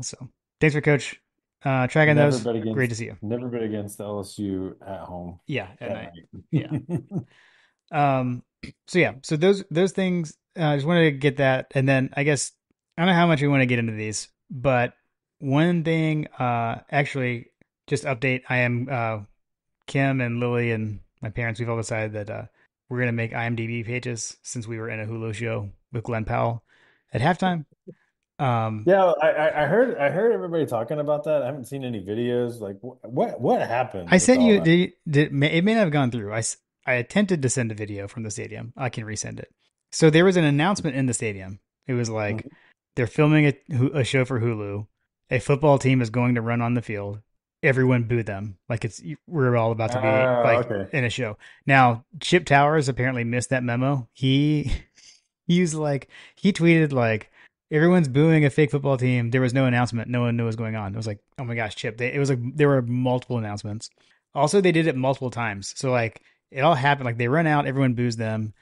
So thanks for coach tracking Never those. bet Great to against see you. never bet against LSU at home Yeah, at at night. Yeah. night. Um. So yeah. So those things. I just wanted to get that, and then I guess I don't know how much we want to get into these, but one thing. Actually, just update. I am Kim and Lily and my parents. We've all decided that we're gonna make IMDb pages since we were in a Hulu show with Glenn Powell at halftime. Um. Yeah, I heard everybody talking about that. I haven't seen any videos. Like what happened I with sent all you. that? It may not have gone through. I attempted to send a video from the stadium. I can resend it. So there was an announcement in the stadium. It was like Mhm. they're filming a show for Hulu. A football team is going to run on the field. Everyone booed them. Like we're all about to be Ah, like okay. in a show. Now Chip Towers apparently missed that memo. He's like he tweeted like everyone's booing a fake football team. There was no announcement. No one knew what was going on. It was like, oh my gosh, Chip. It was like there were multiple announcements. Also, they did it multiple times. So like it all happened. Like they run out, everyone boos them,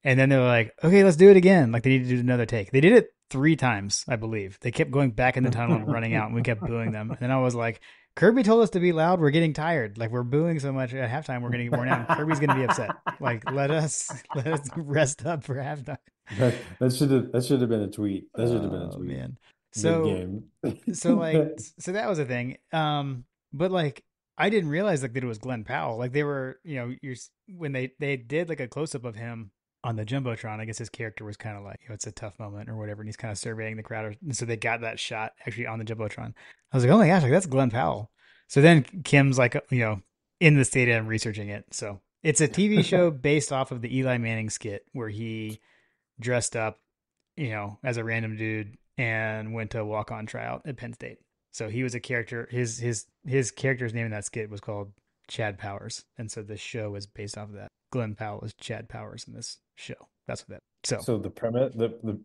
and then they're like, okay, let's do it again. Like they need to do another take. They did it 3 times, I believe. They kept going back in the tunnel and running out, and we kept booing them. And then I was like, Kirby told us to be loud. We're getting tired. Like we're booing so much at halftime, we're gonna get worn out. Kirby's gonna be upset. Like let us rest up for halftime. That should have been a tweet. That should have been a Oh tweet man. mid So game. so that was a thing. But like I didn't realize like that it was Glenn Powell. Like they were, you're when they did like a close up of him on the jumbotron. I guess his character was kind of like, it's a tough moment or whatever, and he's kind of surveying the crowd. And so they got that shot actually on the jumbotron. I was like, oh my gosh, like that's Glenn Powell. So then Kim's like, in the stadium researching it. So it's a TV show based off of the Eli Manning skit where he dressed up, as a random dude and went to a walk on tryout at Penn State. So he was a character. His character's name in that skit was called Chad Powers, and so this show was based off of that. Glenn Powell is Chad Powers in this show. That's what that. So So the premise,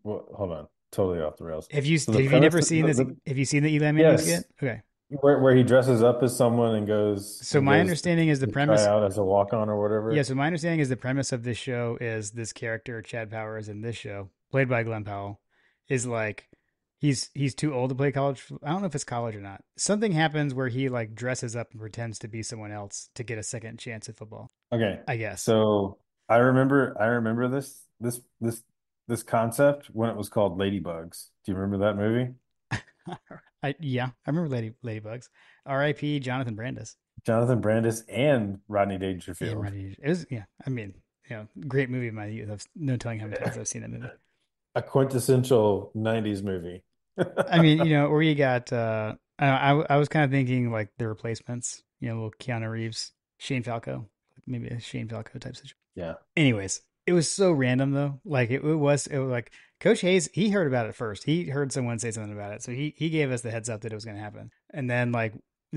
well, hold on, totally off the rails. have you So the have you premise, never seen this? Have you seen the Eli Manning yes, skit? Okay. where he dresses up as someone and goes So my understanding is the to try premise. out as a walk on or Yeah. whatever. So my understanding is the premise of this show is this character Chad Powers in this show, played by Glenn Powell, is like he's too old to play college. I don't know if it's college or not. Something happens where he like dresses up and pretends to be someone else to get a second chance at football. Okay, I guess. so I remember this concept when it was called Ladybugs. Do you remember that movie? I remember Ladybugs. R.I.P. Jonathan Brandis Jonathan Brandis and Rodney and Dangerfield. Rodney. It was yeah. I mean, great movie of my youth. I've no telling how many times I've seen that movie. A quintessential 90s movie. I mean, or you got. I was kind of thinking like the replacements. Little Keanu Reeves, Shane Falco, maybe a Shane Falco type situation. Yeah. Anyways, it was so random though. Like it was like Coach Hayes. He heard about it first. He heard someone say something about it, so he gave us the heads up that it was going to happen. And then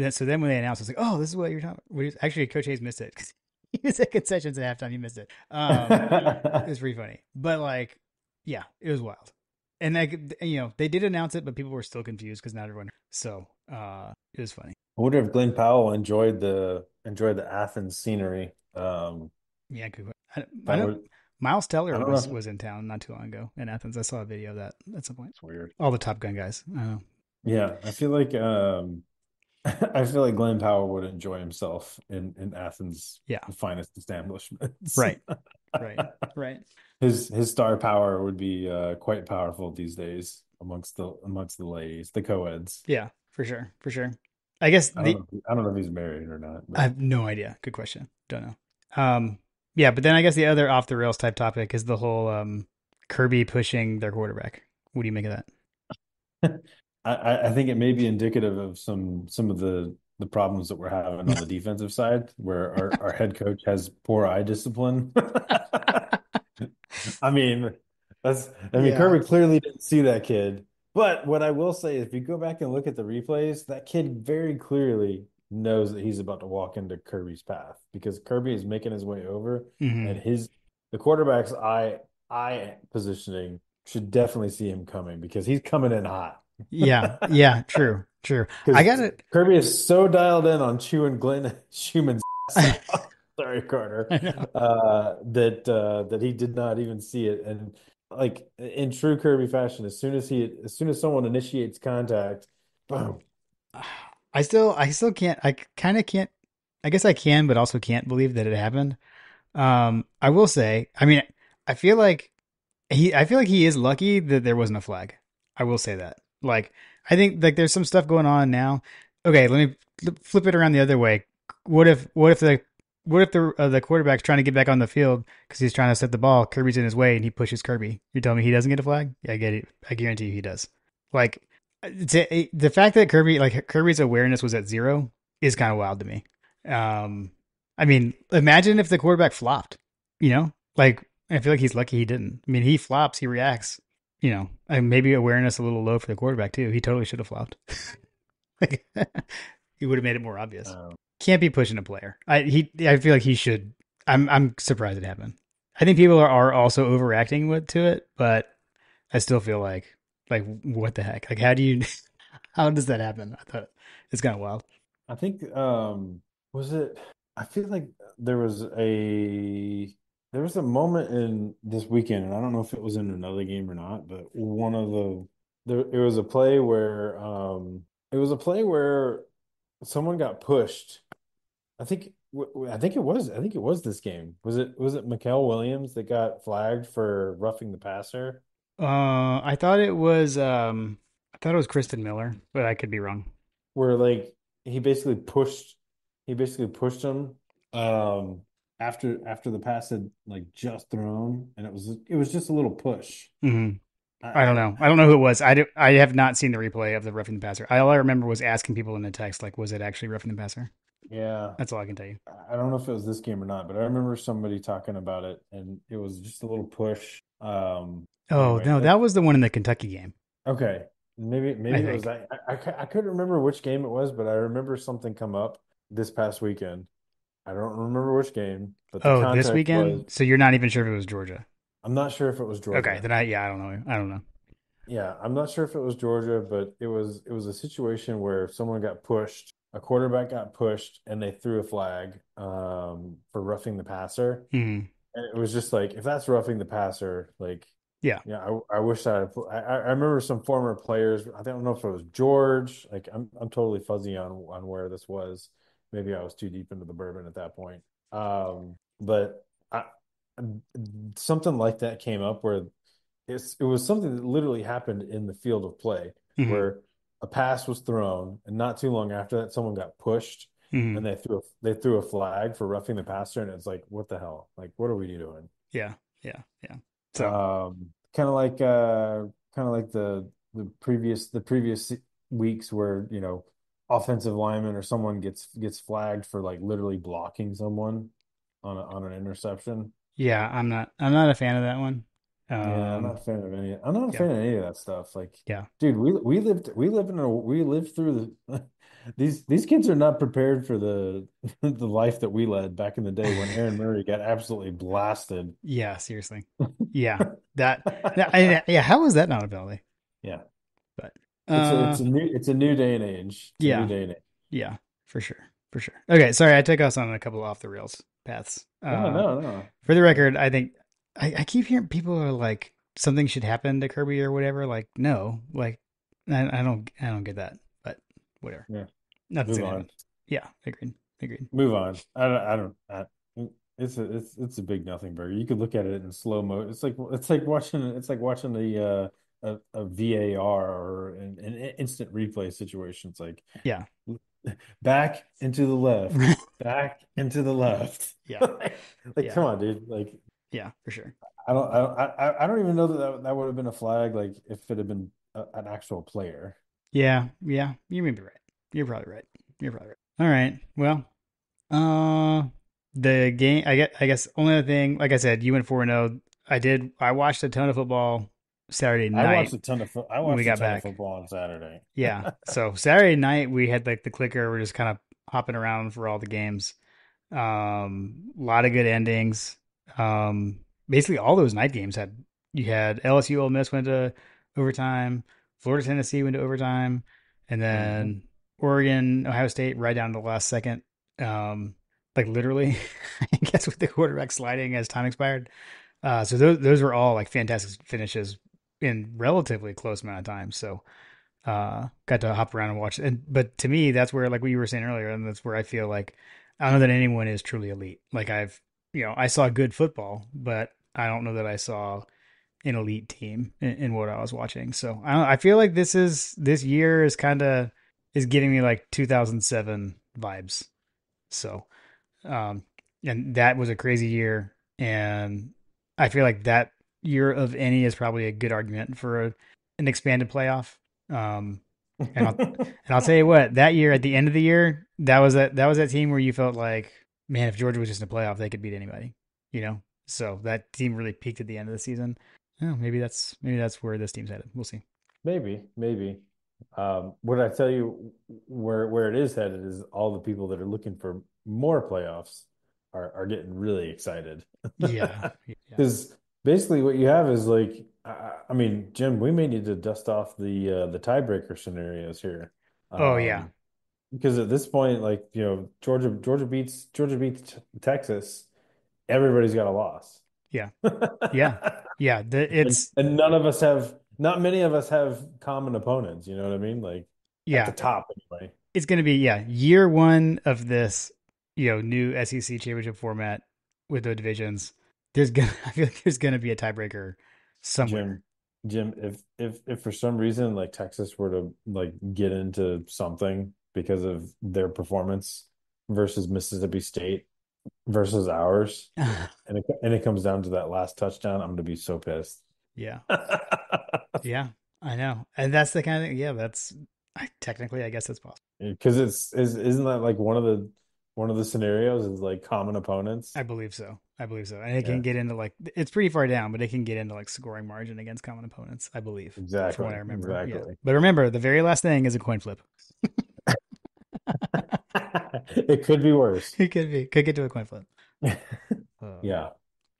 so then when they announced, it was like, oh, this is what you're talking about. Actually, Coach Hayes missed it because he was at concessions at halftime. He missed it. It was pretty funny, but like, yeah, it was wild. And like they did announce it, but people were still confused because not everyone. So it was funny. I wonder if Glenn Powell enjoyed the Athens scenery. Yeah, good. I That know would Miles Teller I don't was know. in town not too long ago in Athens. I saw a video of that at some point. It's weird. All the Top Gun guys. I know. Yeah, I feel like I feel like Glenn Powell would enjoy himself in Athens' Yeah. finest establishments. Right. Right. Right. His star power would be quite powerful these days amongst the ladies, the co-eds. Yeah. For sure. For sure. I guess I don't know if he's married or not, I but have no idea. Good question. Don't know. Yeah, but then I guess the other off the rails type topic is the whole Kirby pushing their quarterback. What do you make of that? I think it may be indicative of some of the problems that we're having on the defensive side, where our head coach has poor eye discipline. I mean, Yeah. Kirby clearly didn't see that kid. But what I will say is, if you go back and look at the replays, that kid very clearly knows that he's about to walk into Kirby's path because Kirby is making his way over, Hmm. and the quarterback's eye positioning should definitely see him coming because he's coming in hot. Yeah. Yeah. True. True. I Because got it. Kirby is so dialed in on chewing Glenn Schumann's ass out. Sorry, Carter. I know. That he did not even see it, and like in true Kirby fashion, as soon as someone initiates contact, boom. I still can't. I kind of can't. I guess I can, but also can't believe that it happened. I will say. I mean, I feel like I feel like he is lucky that there wasn't a flag. I will say that. Like, I think like there's some stuff going on now. Okay, let me flip it around the other way. What if the quarterback's trying to get back on the field because he's trying to set the ball? Kirby's in his way and he pushes Kirby. You're telling me he doesn't get a flag? Yeah, I get it. I guarantee you he does. Like the fact that Kirby's awareness was at zero is kind of wild to me. Um, I mean, imagine if the quarterback flopped. Like I feel like he's lucky he didn't. I mean, he flops, he reacts. And maybe awareness a little low for the quarterback too. He totally should have flopped. Like, he would have made it more obvious. Um, Can't be pushing a player. I feel like he should. I'm surprised it happened. I think people are also overreacting to it, but I still feel like what the heck? Like how do you how does that happen? I thought it's kind of wild. I think was it? I feel like there was a there was a moment in this weekend, and I don't know if it was in another game or not, but one of the there it was a play where someone got pushed. I think it was this game. Was it Mikael Williams that got flagged for roughing the passer? I thought it was I thought it was Kristen Miller, but I could be wrong. Where like he basically pushed he basically pushed him um after the pass had like just thrown, and it was just a little push. Hmm. I, I don't I know. I don't know who it was. I have not seen the replay of the roughing the passer. All I remember was asking people in the text, like, was it actually roughing the passer? yeah, That's all I can tell you. I don't know if it was this game or not, but I remember somebody talking about it, and it was just a little push. Oh Anyway, no, that was the one in the Kentucky game, okay. Maybe I maybe it was think. that. I couldn't remember which game it was, but I remember something come up this past weekend. I don't remember which game, but the Oh, this context was weekend. So you're not even sure if it was Georgia. I'm not sure if it was Okay, Georgia. then I don't know. I don't know. Yeah, I'm not sure if it was Georgia, but it was a situation where someone got pushed, a quarterback got pushed, and they threw a flag for roughing the passer. Hmm. And it was just like, if that's roughing the passer, like, Yeah. yeah, I wish I remember some former players. I don't know if it was George. Like, I'm totally fuzzy on where this was. Maybe I was too deep into the bourbon at that point. But something like that came up where it was something that literally happened in the field of play Hmm. where a pass was thrown, and not too long after that, someone got pushed, and Hmm. they threw a flag for roughing the passer, and it's like, what the hell? Like, what are we doing? Yeah. Yeah. Yeah. So Kind of like the previous weeks where offensive lineman or someone gets flagged for like literally blocking someone on an interception. yeah, I'm not a fan of that one. Yeah, I'm not Um. a fan of any. I'm not a Yeah. fan of any of that stuff. Like, Yeah. dude, we lived through the these kids are not prepared for the the life that we led back in the day when Aaron Murray got absolutely blasted. Yeah. Seriously. Yeah. Yeah. How was that not a penalty? Yeah, But it's a uh. it's a new day and age. It's a new Yeah. day and age. Yeah. For sure. For sure. Okay. Sorry, I took us on a couple off the rails paths. No, no, no. For the record, I think I keep hearing people are like something should happen to Kirby or whatever. Like, no, like I don't get that. But whatever. Yeah, Nothing's move gonna happen. on. Yeah, agreed. Agreed. Move on. It's a big nothing burger. You could look at it in slow mo. It's like watching a VAR or an instant replay situation. It's like Yeah. back into the left, back into the left. Yeah. Like, come Yeah. on, dude. Like, Yeah, for sure. I don't even know that would have been a flag. Like, if it had been an actual player. Yeah, yeah. You may be right. You're probably right. You're probably right. All right. Well, uh the game I guess only other thing, like I said, you went 4-0. I watched a ton of football Saturday night I when we watched a got ton of back. football on Saturday. Yeah. So Saturday night we had like the clicker. We're just kind of hopping around for all the games. A lot of good endings. Basically all those night games had you had LSU Ole Miss went to overtime, Florida Tennessee went to overtime, and Mhm. then Oregon Ohio State right down to the last second. Like literally, I guess with the quarterback sliding as time expired. So those were all like fantastic finishes in relatively close amount of time. So got to hop around and watch it. And but to me, that's where like what you were saying earlier, and that's where I feel like I don't know that anyone is truly elite. Like I saw good football, but I don't know that I saw an elite team in what I was watching. So I feel like this year is kind of is giving me like 2007 vibes. So um, and that was a crazy year, and I feel like that year of any is probably a good argument for an expanded playoff. Um, and I'll tell you what, that year at the end of the year, that was that team where you felt like, man, if Georgia was just in a playoff, they could beat anybody, you know. So that team really peaked at the end of the season. Oh, maybe that's where this team's headed. We'll see. Maybe, maybe. What I tell you, where it is headed is all the people that are looking for more playoffs are getting really excited. Yeah, yeah. Because basically what you have is like, I mean, Jim, we may need to dust off the tiebreaker scenarios here. Oh yeah, Because at this point, like, Georgia beats Texas, everybody's got a loss. yeah, yeah, yeah. And It's and not many of us have common opponents, you know what I mean? Like, at the yeah. top anyway. it's going to be year one of this new SEC championship format with the divisions. I feel like there's gonna be a tiebreaker somewhere. Jim, Jim, if for some reason like Texas were to like get into something because of their performance versus Mississippi State versus ours, and it comes down to that last touchdown, I'm gonna be so pissed. Yeah, yeah, I know, and that's the kind of thing. Yeah, technically, I guess that's possible. Because isn't that like one of the scenarios is like common opponents? I believe so. I believe so, and it can Yeah, get into like it's pretty far down, but it can get into like scoring margin against common opponents. I believe, from what I exactly, remember. Yeah, exactly. but remember, the very last thing is a coin flip. It could be worse. Could get to a coin flip. Uh, Yeah.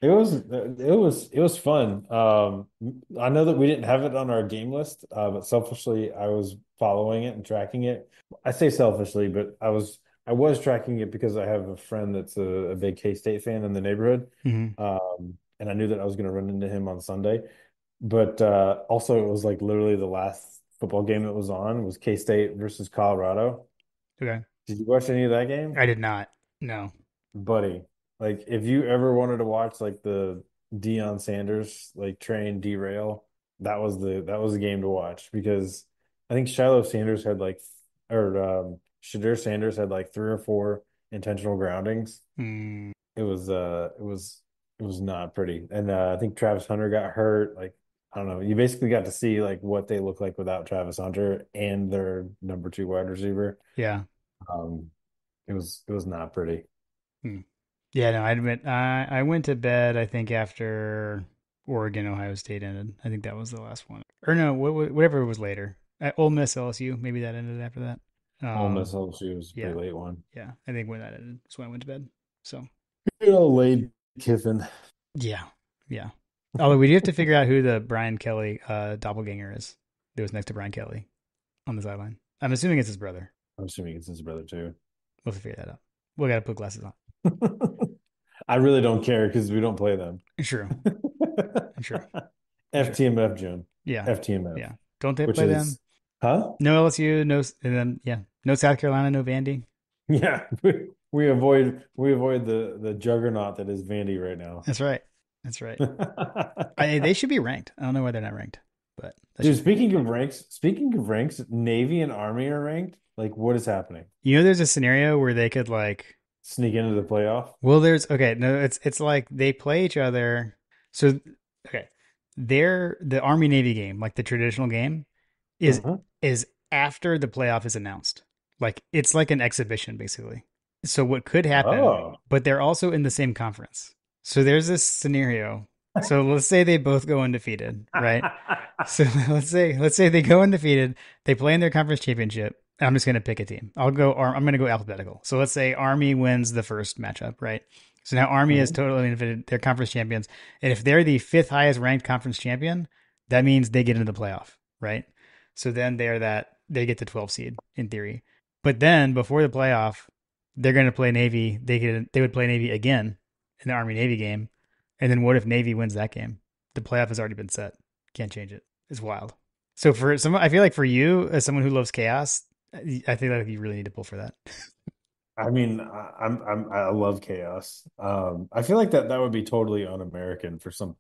It was fun. I know that we didn't have it on our game list, but selfishly I was following it and tracking it. I say selfishly, but I was tracking it because I have a friend that's a big K-State fan in the neighborhood. mhm. And I knew that I was going to run into him on Sunday. But also it was like literally the last football game that was on was K-State versus Colorado. Okay, Did you watch any of that game? I did not. No. Buddy, like if you ever wanted to watch like the Deion Sanders like train derail, that was the game to watch because I think Shiloh Sanders had like or Shadur Sanders had like three or four intentional groundings. Mm, It was not pretty. And I think Travis Hunter got hurt. Like I don't know, you basically got to see like what they look like without Travis Hunter and their number two wide receiver. yeah. Um, it was not pretty. Hmm. Yeah, no, I admit I went to bed. I think after Oregon Ohio State ended. I think that was the last one. Or no, whatever it was later. Ole Miss LSU. Maybe that ended after that. Ole Miss LSU was a Yeah, pretty late one. yeah. I think when that ended is when I went to bed. So You know, Lane Kiffin. yeah, yeah. Although we do have to figure out who the Brian Kelly doppelganger is. That was next to Brian Kelly on the sideline. I'm assuming it's his brother. I'm assuming it's his brother too. We'll have to figure that out. We got to put glasses on. I really don't care because we don't play them. True, true, true. FTMF, Jim. Yeah, FTMF, yeah. Don't they which play them? is, huh? No LSU, no, and then no South Carolina, no Vandy. Yeah, we avoid the juggernaut that is Vandy right now. That's right. That's right. They should be ranked. I don't know why they're not ranked, but that Dude, should be. speaking of ranks, Navy and Army are ranked. Like, what is happening? There's a scenario where they could like. Sneak into the playoff? Well, there's okay. No, it's like they play each other. So okay, the Army Navy game, like the traditional game, is Hmm. is after the playoff is announced. Like it's like an exhibition basically. So what could happen, Oh. but they're also in the same conference. So there's this scenario. So let's say they both go undefeated, right? So let's say they go undefeated, they play in their conference championship. I'm just going to pick a team. I'm going to go alphabetical. So let's say Army wins the first matchup, right? So now Army is Mhm. totally undefeated. They're conference champions. And if they're the fifth highest ranked conference champion, that means they get into the playoff, right? So then they get the 12 seed in theory. But then before the playoff, they're going to play Navy. They would play Navy again in the Army Navy game. And then what if Navy wins that game? The playoff has already been set. Can't change it. It's wild. So for some, I feel like for you as someone who loves chaos, I think that you really need to pull for that. I mean, I love chaos. I feel like that would be totally un-American for some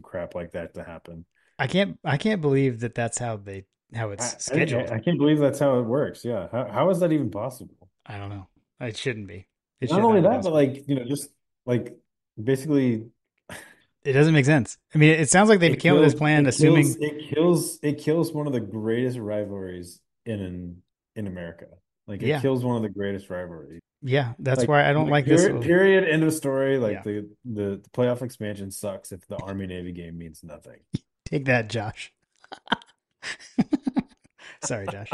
crap like that to happen. I can't believe that that's how it's scheduled. I can't believe that's how it works. Yeah. How is that even possible? I don't know. It shouldn't be. It Not should only not be that, but possible. like, just like basically It doesn't make sense. I mean, it sounds like they came up with this plan assuming, it kills one of the greatest rivalries in America. Like it yeah, kills one of the greatest rivalries. yeah. That's Like, why I don't like this. period, end of story. Like Yeah, the playoff expansion sucks if the Army Navy game means nothing. take that, Josh. Sorry, Josh.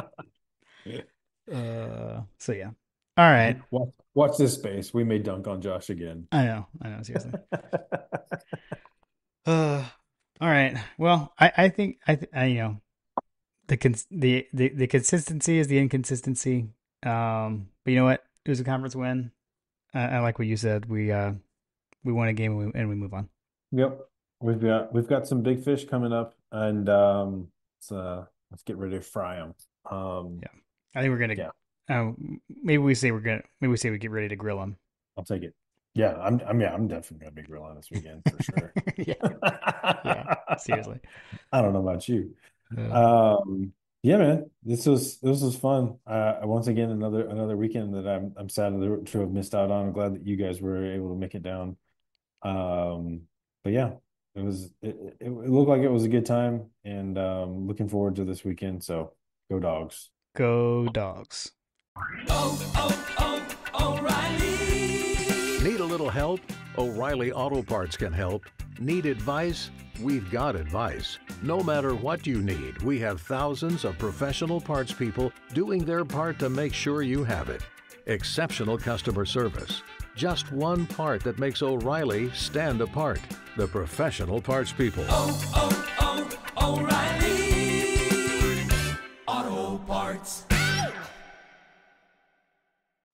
So yeah. All right. Watch this space. We may dunk on Josh again. I know. I know. Seriously. Uh, all right. Well, I think the consistency is the inconsistency. But you know what? It was a conference win. I like what you said. We won a game and we move on. Yep. We've got some big fish coming up, and let's get ready to fry them. Yeah. I think we're gonna Yeah. Oh, maybe we say we get ready to grill them. I'll take it. Yeah, I'm definitely gonna be grilling this weekend for sure. Yeah, yeah. Seriously. I don't know about you. Uh, Um, yeah, man, this was fun. Once again, another weekend that I'm sad to have missed out on. I'm glad that you guys were able to make it down. Um, but yeah, it looked like it was a good time, and looking forward to this weekend. So go dogs. Go dogs. Need a little help? O'Reilly Auto Parts can help. Need advice? We've got advice. No matter what you need, we have thousands of professional parts people doing their part to make sure you have it. Exceptional customer service. Just one part that makes O'Reilly stand apart. The professional parts people. O'Reilly.